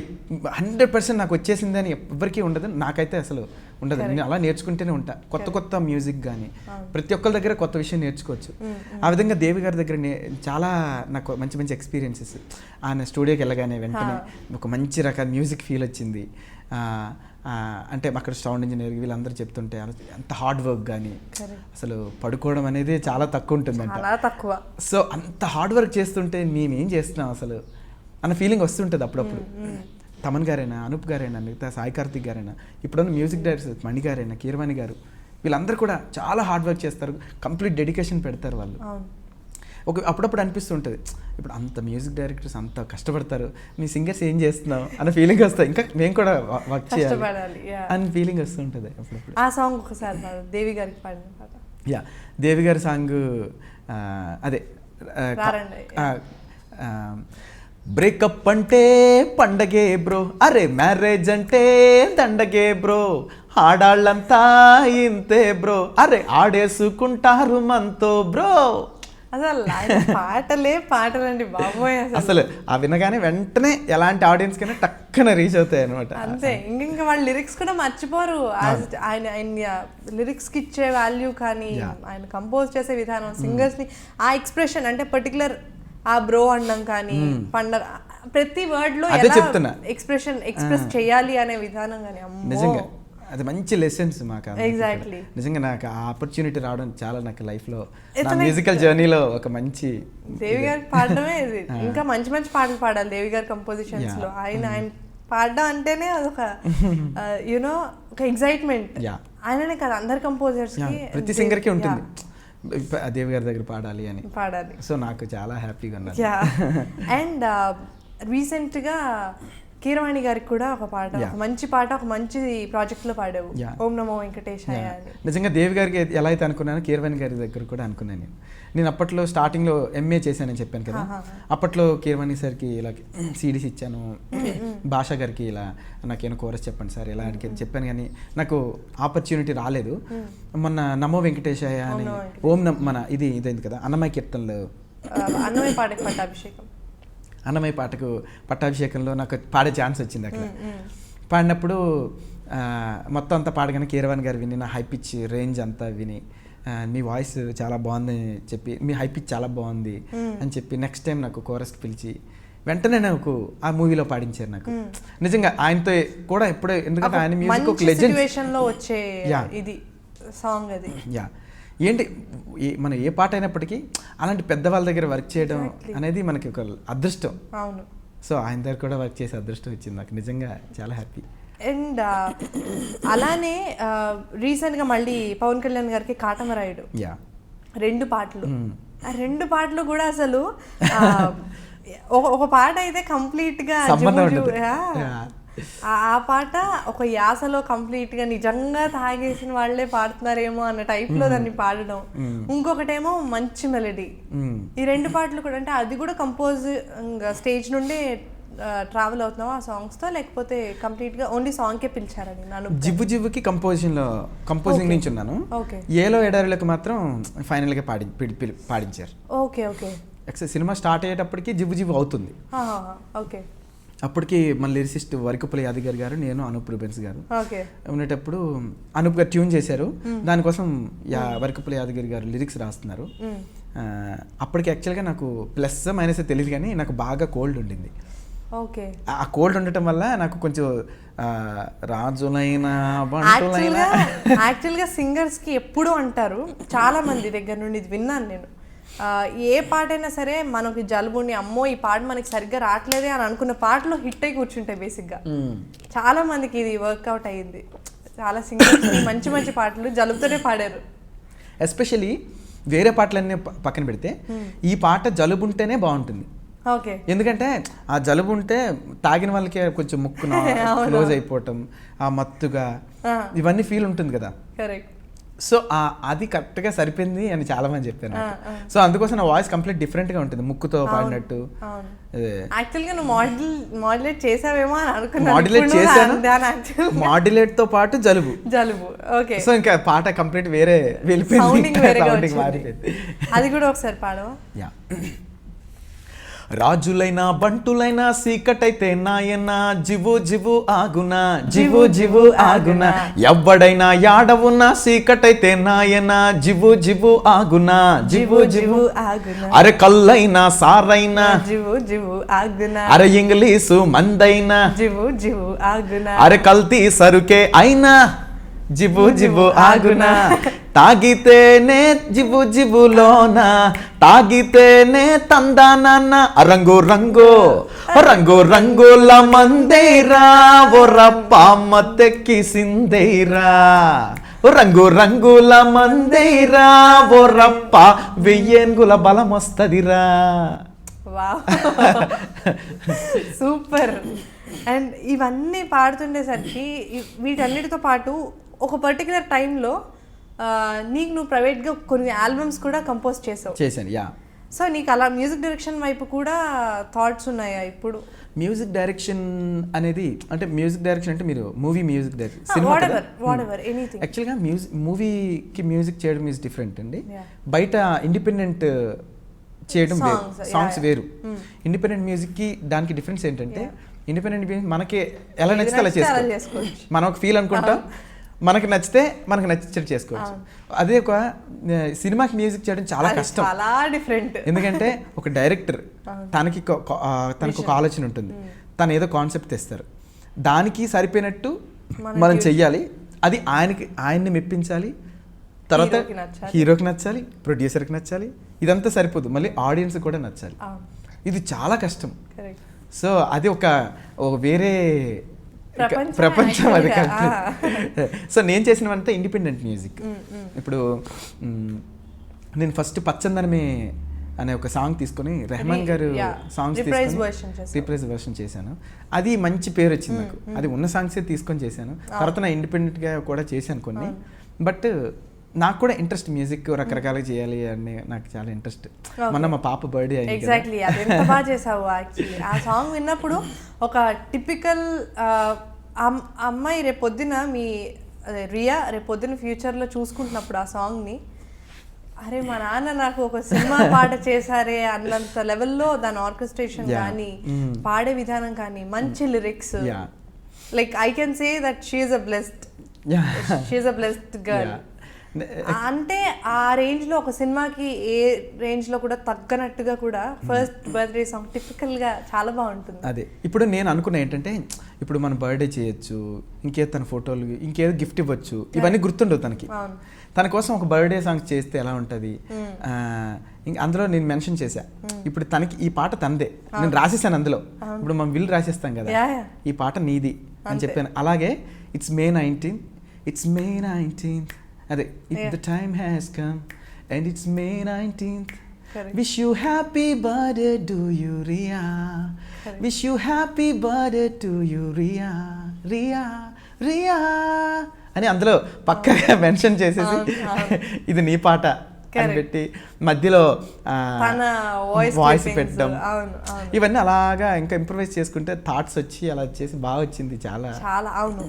100% నాకు వచ్చేసింది అని ఎవరికీ ఉండదు, నాకైతే అసలు ఉండదు. నేను అలా నేర్చుకుంటూనే ఉంటా. కొత్త మ్యూజిక్ కానీ ప్రతి ఒక్కరి దగ్గర కొత్త విషయం నేర్చుకోవచ్చు. ఆ విధంగా దేవి గారి దగ్గర చాలా నాకు మంచి ఎక్స్పీరియన్సెస్. ఆయన స్టూడియోకి వెళ్ళగానే వెంటనే ఒక మంచి రకాల మ్యూజిక్ ఫీల్ వచ్చింది. అంటే అక్కడ సౌండ్ ఇంజనీర్ వీళ్ళందరూ చెప్తుంటే అంత హార్డ్ వర్క్ కానీ అసలు పడుకోవడం అనేది చాలా తక్కువ ఉంటుందంట. సో అంత హార్డ్ వర్క్ చేస్తుంటే మేమేం చేస్తున్నాం అసలు అన్న ఫీలింగ్ వస్తుంటుంది అప్పుడప్పుడు. తమన్ గారైనా, అనూప్ గారైనా, మిగతా సాయి కార్తిక్ గారైనా, ఇప్పుడున్న మ్యూజిక్ డైరెక్టర్స్ మణి గారైనా, కీరవాణి గారు వీళ్ళందరూ కూడా చాలా హార్డ్ వర్క్ చేస్తారు, కంప్లీట్ డెడికేషన్ పెడతారు వాళ్ళు. అప్పుడప్పుడు అనిపిస్తుంటుంది ఇప్పుడు అంత మ్యూజిక్ డైరెక్టర్స్ అంత కష్టపడతారు, మీ సింగర్స్ ఏం చేస్తున్నావు అన్న ఫీలింగ్ వస్తాయి, ఇంకా మేము కూడా వర్క్ చేయాలి అని ఫీలింగ్ వస్తుంటుంది అప్పుడప్పుడు. ఆ సాంగ్ ఒకసారి దేవి గారికి పాడిన పాట. దేవి గారి సాంగ్ అదే బ్రేకప్ అంటే పండగే బ్రో, అరే మ్యారేజ్ అంటే దండగే బ్రో, ఆడాళ్ళంతా ఇంతే బ్రో, అరే ఆడేసుకుంటారు మనతో బ్రో. అసలు పాటలండి బాబోయ్. అసలు ఆ వినగానే వెంటనే ఎలాంటి ఆడియన్స్ కైనా టక్కన రీచ్ అవుతాయి అనమాట. అంతే, ఇంకా వాళ్ళ లిరిక్స్ కూడా మర్చిపోరు. ఆయన లిరిక్స్ కి ఇచ్చే వాల్యూ కానీ ఆయన కంపోజ్ చేసే విధానం, సింగర్స్ ని ఆ ఎక్స్ప్రెషన్ అంటే పర్టికులర్ ఆ బ్రో అనడం కానీ పండగ ప్రతి వర్డ్ లో ఎలా ఎక్స్ప్రెస్ చేయాలి అనే విధానం కానీ నిజంగా అది మంచి లెసన్స్ మాకు అందరికీ కూడా. Exactly. నిజంగా నాకు ఆ ఆపర్చునిటీ రావడం చాలా నాకు లైఫ్లో నా మ్యూజికల్ జర్నీలో ఒక మంచి దేవి గారి పాడడమే ఇది. ఇంకా మంచి మంచి పాటలు పాడాలి దేవి గారి కంపోజిషన్స్ లో. ఆయన పాడడం అంటేనే అదొక యునో ఒక ఎగ్జైట్మెంట్. ఆయననే కదా అందరు కంపోజర్స్ కి, ప్రతి సింగర్కి ఉంటుంది దేవి గారి దగ్గర పాడాలి అని పాడాలి. సో నాకు చాలా హ్యాపీగా ఉన్నది. అండ్ రీసెంట్గా కీరవాణి గారికి కూడా ఒక పాట, ఒక మంచి పాట, ఒక మంచి ప్రాజెక్ట్ లో పాడావు, ఓం నమో వెంకటేశాయ అని. నిజంగా దేవి గారికి ఎలా అయితే అనుకున్నాను, కీరవాణి గారి దగ్గర కూడా అనుకున్నాను. నేను అప్పట్లో స్టార్టింగ్లో ఎంఏ చేశానని చెప్పాను కదా, అప్పట్లో కీరవాణి సార్కి ఇలా సిడీస్ ఇచ్చాను, భాషా గారికి ఇలా నాకేమో కోరస్ చెప్పండి సార్ ఇలా అని చెప్పాను, కానీ నాకు ఆపర్చునిటీ రాలేదు. మొన్న నమో వెంకటేశాయ అని మన ఇదైంది కదా అన్నమయ్య కీర్తనలో, అన్నమయ్య పాటకి పట్టాభిషేకం, అన్నమయ్య పాటకు పట్టాభిషేకంలో నాకు పాడే ఛాన్స్ వచ్చింది. అక్కడ పాడినప్పుడు మొత్తం అంతా పాడగానే కీరవాణి గారు విని నా హై పిచ్ రేంజ్ అంతా విని మీ వాయిస్ చాలా బాగుందని చెప్పి, మీ హై పిచ్ చాలా బాగుంది అని చెప్పి నెక్స్ట్ టైం నాకు కోరస్కి పిలిచి వెంటనే నాకు ఆ మూవీలో పాడించారు. నాకు నిజంగా ఆయనతో కూడా ఎప్పుడో, ఎందుకంటే ఆయన మ్యూజిక్ ఒక లెజెండ్ లో వచ్చే ఇది సాంగ్ అది. ఏంటి మనం ఏ పాట అయినప్పటికీ అలాంటి పెద్దవాళ్ళ దగ్గర వర్క్ చేయడం అనేది మనకి ఒక అదృష్టం. అవును. సో ఆయన దగ్గర కూడా వర్క్ చేసే అదృష్టం వచ్చింది నాకు, నిజంగా చాలా హ్యాపీ. అండ్ అలానే రీసెంట్గా మళ్ళీ పవన్ కళ్యాణ్ గారికి కాటమరాయుడు 2 పాటలు, ఆ 2 పాటలు కూడా అసలు ఒక పాట అయితే కంప్లీట్గా ఆ పాట ఒక యాసలో కంప్లీట్ గా నిజంగా తాగేసిన వాళ్ళే పాడుతున్నారేమో అన్న టైప్ లో దాన్ని పాడడం, ఇంకొకటేమో మంచి మెలడీ. ఈ 2 పాటలు కూడా, అంటే అది కూడా కంపోజ్ స్టేజ్ నుండి ట్రావెల్ అవుతున్నావా ఆ సాంగ్స్ తో, లేకపోతే కంప్లీట్ గా ఓన్లీ సాంగ్ కే పిలిచారని? నన్ను జివ్వుకి కంపోజింగ్ నుంచి ఉన్నాను, ఏలో ఎడారులకు మాత్రం ఫైనల్ గా పాడించారు. Okay okay. సినిమా స్టార్ట్ అయ్యేటప్పటికి జివ్వు అవుతుంది. ఓకే. అప్పటికి మన లిరిసిస్ట్ వరకుపల్లి యాదగిరి గారు, నేను అనూప్ రూబెన్స్ గారు ఉండేటప్పుడు అనూప్ గారు ట్యూన్ చేశారు. దానికోసం వరకుపల్లి యాదగిరి గారు లిరిక్స్ రాస్తున్నారు. అప్పటికి యాక్చువల్గా నాకు ప్లస్ మైనస్ తెలియదు, కానీ నాకు బాగా కోల్డ్ ఉండింది. ఆ కోల్డ్ ఉండటం వల్ల నాకు కొంచెం రాజులైనా బంటులైనా యాక్చువల్గా సింగర్స్ కి ఎప్పుడు అంటారు, చాలా మంది దగ్గర నుండి ఇది విన్నాను నేను, ఏ పాట అయినా సరే మనకి జలుబుని అమ్మో ఈ పాట మనకి సరిగ్గా రావట్లేదే అని అనుకున్న పాటలో హిట్ అయి కూర్చుంటాయి బేసిక్గా. చాలా మందికి ఇది వర్కౌట్ అయ్యింది. చాలా సింగర్స్ మంచి మంచి పాటలు జలుబుతోనే పాడారు. ఎస్పెషలీ వేరే పాటలన్నీ పక్కన పెడితే ఈ పాట జలుబు ఉంటేనే బాగుంటుంది. ఎందుకంటే ఆ జలుబు ఉంటే తాగిన వాళ్ళకి కొంచెం ముక్కు క్లోజ్ అయిపోవటం, ఆ మత్తుగా ఇవన్నీ ఫీల్ ఉంటుంది కదా. సో అది కరెక్ట్గా సరిపోయింది అని చాలా మంది చెప్పారు. సో అందుకోసం నా వాయిస్ కంప్లీట్ డిఫరెంట్గా ఉంటుంది, ముక్కుతో పాడినట్టు. యాక్చువల్గా నువ్వు మాడ్యులేట్ చేసావేమో అని అనుకున్నాను. మాడ్యులేట్ చేశాను, మాడ్యులేట్ తో పాటు జలుబు. ఓకే. సో ఇంకా పాట కంప్లీట్ వేరే వెళ్ళిపోయింది. అది కూడా ఒకసారి పాడవా? రాజులైనా బంటులైనా సీకటైతే నాయనా జివు ఆగునా, జివు ఆగునా. ఎవ్వడైనా యాడవున్నా సీకటైతే నాయనా జివు ఆగునా, జివు ఆగునా. అరే కల్లైనా సారైనా జివు ఆగునా. అరే ఇంగ్లీషు మందైనా జివు ఆగునా. అరే కల్తీ సరుకే అయినా జివు ఆగునా. తాగితేనే జివులోన, తాగితేనే తందానన్న. రంగుల మందేరా ఒరప్ప మత్తెక్కిసిందేరా. రంగుల మందేరా ఒరప్ప వెయ్యేన్గుల బలం వస్తదిరా. సూపర్. అండ్ ఇవన్నీ పాడుతుండేసరికి వీటన్నిటితో పాటు ఒక పర్టికులర్ టైంలో నీకు నువ్వు ప్రైవేట్గా కొన్ని ఆల్బమ్స్ కూడా కంపోజ్ చేశాను. సో నీకు అలా మ్యూజిక్ డైరెక్షన్ వైపు కూడా థాట్స్ ఉన్నాయా ఇప్పుడు? మ్యూజిక్ డైరెక్షన్ అనేది అంటే మ్యూజిక్ డైరెక్షన్ అంటే మీరు మూవీ మ్యూజిక్ డైరెక్షన్, యాక్చువల్గా మూవీకి మ్యూజిక్ చేయడం ఈజ్ డిఫరెంట్ అండి. బయట ఇండిపెండెంట్ చేయడం సాంగ్స్ వేరు. ఇండిపెండెంట్ మ్యూజిక్కి దానికి డిఫరెన్స్ ఏంటంటే, ఇండిపెండెంట్ మ్యూజిక్ మనకి ఎలా నచ్చితే అలా చేసుకోవచ్చు. మనం ఒక ఫీల్ అనుకుంటాం, మనకి నచ్చితే మనకి నచ్చినట్టు చేసుకోవచ్చు. అదే ఒక సినిమాకి మ్యూజిక్ చేయడం చాలా కష్టం, చాలా డిఫరెంట్. ఎందుకంటే ఒక డైరెక్టర్ తనకు ఒక ఆలోచన ఉంటుంది, తను ఏదో కాన్సెప్ట్ తెస్తారు, దానికి సరిపోయినట్టు మనం చెయ్యాలి. అది ఆయన్ని మెప్పించాలి, తర్వాత హీరోకి నచ్చాలి. హీరోకి నచ్చాలి, ప్రొడ్యూసర్కి నచ్చాలి, ఇదంతా సరిపోదు, మళ్ళీ ఆడియన్స్ కూడా నచ్చాలి. అవును, ఇది చాలా కష్టం. కరెక్ట్. సో అది ఒక వేరే ప్రపంచం ప్రపంచం అది. actually. సో నేను చేసినవంతా ఇండిపెండెంట్ మ్యూజిక్. ఇప్పుడు నేను ఫస్ట్ పచ్చందనమే అనే ఒక సాంగ్ తీసుకొని రెహమాన్ గారు సాంగ్స్ రిప్రైజ్ వర్షన్ చేశాను. అది మంచి పేరు వచ్చింది నాకు. అది ఉన్న సాంగ్సే తీసుకొని చేశాను. తర్వాత నా ఇండిపెండెంట్గా కూడా చేశాను కొన్ని. బట్ నాకు కూడా ఇంట్రెస్ట్ మ్యూజిక్ రకరకాలుగా చేయాలి అని నాకు చాలా ఇంట్రెస్ట్. మొన్న మా పాప బర్త్డే అయింది. ఎగ్జాక్ట్లీ, అది ఎంత బాగా చేసావు యాక్చువల్లీ. ఆ సాంగ్ విన్నప్పుడు ఒక టిపికల్ అమ్మాయి రేపొద్దున మీ రియా రేపొద్దున ఫ్యూచర్లో చూసుకుంటున్నప్పుడు ఆ సాంగ్ని, అరే మా నాన్న నాకు ఒక సినిమా పాట చేశారే అన్నంత లెవెల్లో దాని ఆర్కెస్ట్రేషన్ కానీ పాడే విధానం కానీ మంచి lyrics. Like I can say that she's a blessed girl. అంటే ఆ రేంజ్ లో ఒక సినిమాకి ఏ రేంజ్ లో కూడా తగ్గనట్టుగా కూడా ఫస్ట్ బర్త్డే సాంగ్ టిపికల్ గా చాలా బాగుంటుంది. అదే ఇప్పుడు నేను అనుకున్నా ఏంటంటే, ఇప్పుడు మనం బర్త్డే చేయొచ్చు, ఇంకేదో తన ఫోటోలు, ఇంకేదో గిఫ్ట్ ఇవ్వచ్చు, ఇవన్నీ గుర్తుండవు తనకి. తన కోసం ఒక బర్త్డే సాంగ్ చేస్తే ఎలా ఉంటుంది. అందులో నేను మెన్షన్ చేశా, ఇప్పుడు తనకి ఈ పాట తనదే, నేను రాసేసాను అందులో. ఇప్పుడు మనం విల్ రాసేస్తాం కదా, ఈ పాట నీది అని చెప్పాను. అలాగే ఇట్స్ May 19th, అదే the time has come and it's May 19th. Correct. Wish you happy birthday to you, Ria. Correct. Wish you happy birthday to you, Ria. అని అందులో పక్కగా మెన్షన్ చేసేసి ఇది నీ పాట అని పెట్టి మధ్యలో వాయిస్ పెట్టడం, ఇవన్నీ అలాగా ఇంకా ఇంప్రూవైజ్ చేసుకుంటే థాట్స్ వచ్చి అలా చేసి బాగా వచ్చింది. చాలా చాలా అవును,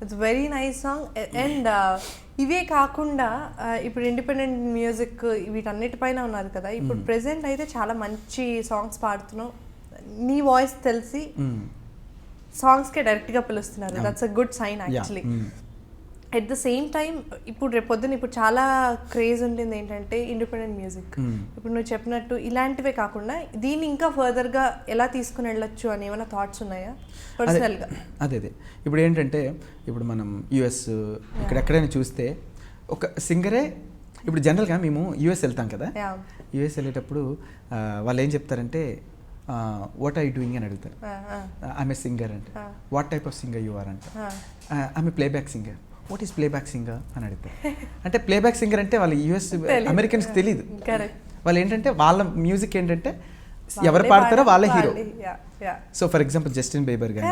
it's very nice song. And ఇవే కాకుండా ఇప్పుడు ఇండిపెండెంట్ మ్యూజిక్ వీటన్నిటిపైన ఉన్నారు కదా, ఇప్పుడు ప్రెసెంట్ అయితే చాలా మంచి సాంగ్స్ పాడుతున్నావు. నీ వాయిస్ తెలిసి సాంగ్స్కే డైరెక్ట్గా పిలుస్తున్నారు. That's a good sign actually. At the same time ఇప్పుడు రేపొద్దున ఇప్పుడు చాలా క్రేజ్ ఉంటుంది ఏంటంటే ఇండిపెండెంట్ మ్యూజిక్. ఇప్పుడు నువ్వు చెప్పినట్టు ఇలాంటివే కాకుండా దీన్ని ఇంకా ఫర్దర్గా ఎలా తీసుకుని వెళ్ళొచ్చు అని ఏమైనా థాట్స్ ఉన్నాయా పర్సనల్గా? అదే ఇప్పుడు ఏంటంటే, ఇప్పుడు మనం యుఎస్ ఇక్కడెక్కడైనా చూస్తే ఒక సింగరే, ఇప్పుడు జనరల్గా మేము యుఎస్ వెళ్తాం కదా, యుఎస్ వెళ్ళేటప్పుడు వాళ్ళు ఏం చెప్తారంటే వాట్ ఆర్ యూ డూయింగ్ అని అడుగుతారు. ఐఎమ్ ఏ సింగర్ అంటే, what type of singer you are అంటే, I'm a playback singer. What is playback singer అని అడుగుతారు. అంటే ప్లేబ్యాక్ సింగర్ అంటే వాళ్ళు యుఎస్ అమెరికన్స్ తెలియదు. వాళ్ళు ఏంటంటే వాళ్ళ మ్యూజిక్ ఏంటంటే ఎవరు పాడతారో వాళ్ళే hero. So for example Justin Bieber గాని,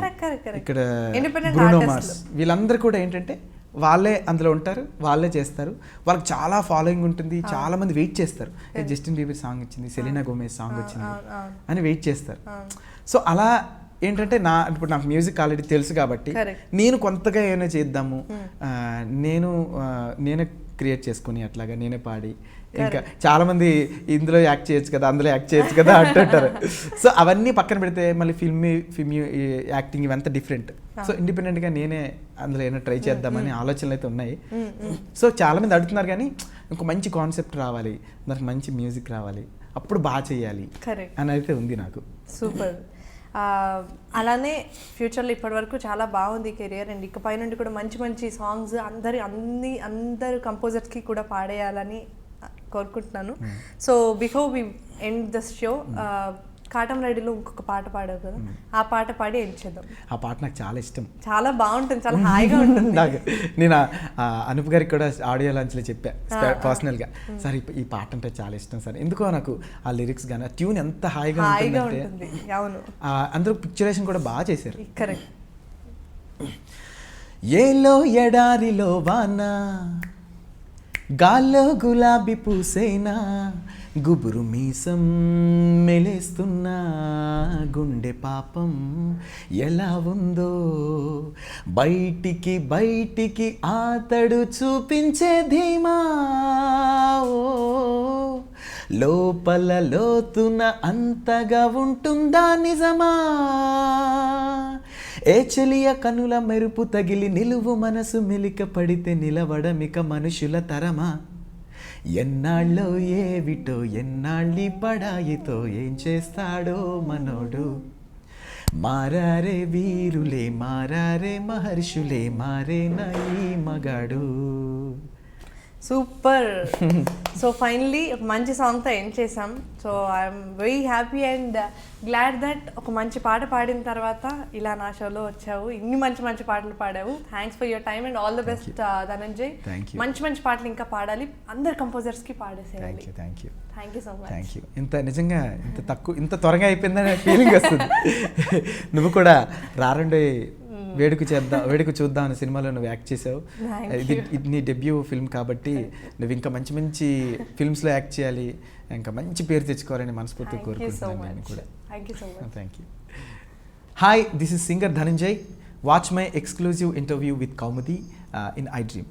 ఇక్కడ బ్రూనో మార్స్, వీళ్ళందరూ కూడా ఏంటంటే వాళ్ళే అందులో ఉంటారు, వాళ్ళే చేస్తారు. వాళ్ళకి చాలా ఫాలోయింగ్ ఉంటుంది, చాలా మంది వెయిట్ చేస్తారు. జస్టిన్ బీబర్ సాంగ్ వచ్చింది, సెలీనా గోమెజ్ సాంగ్ వచ్చింది అని వెయిట్ చేస్తారు. సో అలా ఏంటంటే ఇప్పుడు నాకు మ్యూజిక్ ఆల్రెడీ తెలుసు కాబట్టి నేను కొంతగా ఏమైనా చేద్దాము, నేనే క్రియేట్ చేసుకుని అట్లాగా నేనే పాడి, ఇంకా చాలా మంది ఇందులో యాక్ట్ చేయొచ్చు కదా, అందులో యాక్ట్ చేయొచ్చు కదా అంటుంటారు. సో అవన్నీ పక్కన పెడితే మళ్ళీ ఫిల్మ్ యాక్టింగ్ ఇవంతా డిఫరెంట్. సో ఇండిపెండెంట్గా నేనే అందులో ఏమైనా ట్రై చేద్దామని ఆలోచనలు అయితే ఉన్నాయి. సో చాలా మంది అడుగుతున్నారు, కానీ ఇంకో మంచి కాన్సెప్ట్ రావాలి, దానికి మంచి మ్యూజిక్ రావాలి, అప్పుడు బాగా చేయాలి అని అయితే ఉంది నాకు. సూపర్. అలానే ఫ్యూచర్లో ఇప్పటివరకు చాలా బాగుంది కెరియర్. అండ్ ఇకపై నుండి కూడా మంచి మంచి సాంగ్స్ అందరు కంపోజర్స్కి కూడా పాడేయాలని కోరుకుంటున్నాను. So before we end the show, కాటమరాయుడులో ఇంకొక పాట పాడావు కదా, ఆ పాట పాడి ఎండ్ చేద్దాం. ఆ పాట నాకు చాలా ఇష్టం, చాలా బాగుంటుంది, చాలా హాయిగా ఉంటుంది. నాకు నేను అనూప్ గారికి కూడా ఆడియో లాంచ్లో చెప్పా పర్సనల్గా, సార్ ఈ పాట అంటే చాలా ఇష్టం సార్, ఎందుకో నాకు ఆ లిరిక్స్ కానీ ఆ ట్యూన్ ఎంత హాయిగా ఉంటుంది. అవును, అందరూ పిక్చరేషన్ కూడా బాగా చేశారు. కరెక్ట్. ఏలో ఎడారిలో వానా, గాల్లో గులాబీ పూసేనా, గుబురు మీసం మెలేస్తున్నా, గుండె పాపం ఎలా ఉందో, బయటికి ఆతడు చూపించే ధీమా, లోపల లోతున అంతగా ఉంటుందా నిజమా, ఏ చెలియ కనుల మెరుపు తగిలి నిలువు మనసు మెలిక పడితే నిలవడమిక మనుషుల తరమా, ఎన్నాళ్ళో ఏవిటో ఎన్నాళ్ళి పడాయితో ఏం చేస్తాడో మనోడు, మారారే వీరులే మారారే మహర్షులే మారే నా ఈ మగాడు. సూపర్. సో ఫైనలీ ఒక మంచి సాంగ్తో ఎండ్ చేసాం. So I'm very happy and glad that ఒక మంచి పాట పాడిన తర్వాత ఇలా నా షోలో వచ్చావు, ఇన్ని మంచి మంచి పాటలు పాడావు. Thanks for your time and all the best Dhananjay. మంచి మంచి పాటలు ఇంకా పాడాలి, అందరు కంపోజర్స్కి పాడేసేయాలి. Thank you so much. Thank you. నిజంగా ఇంత త్వరగా అయిపోయిందనే ఫీలింగ్ వస్తుంది. నువ్వు కూడా రారండి వేడుక చూద్దాం అనే సినిమాలో నువ్వు యాక్ట్ చేసావు. ఇది నీ డెబ్యూ ఫిల్మ్ కాబట్టి నువ్వు ఇంకా మంచి మంచి ఫిల్మ్స్లో యాక్ట్ చేయాలి, ఇంకా మంచి పేరు తెచ్చుకోవాలని మనస్ఫూర్తిగా కోరుకుంటున్నాను కూడా. Thank you. Hi, this is singer Dhananjay. Watch my exclusive interview with Kaumudi in iDream.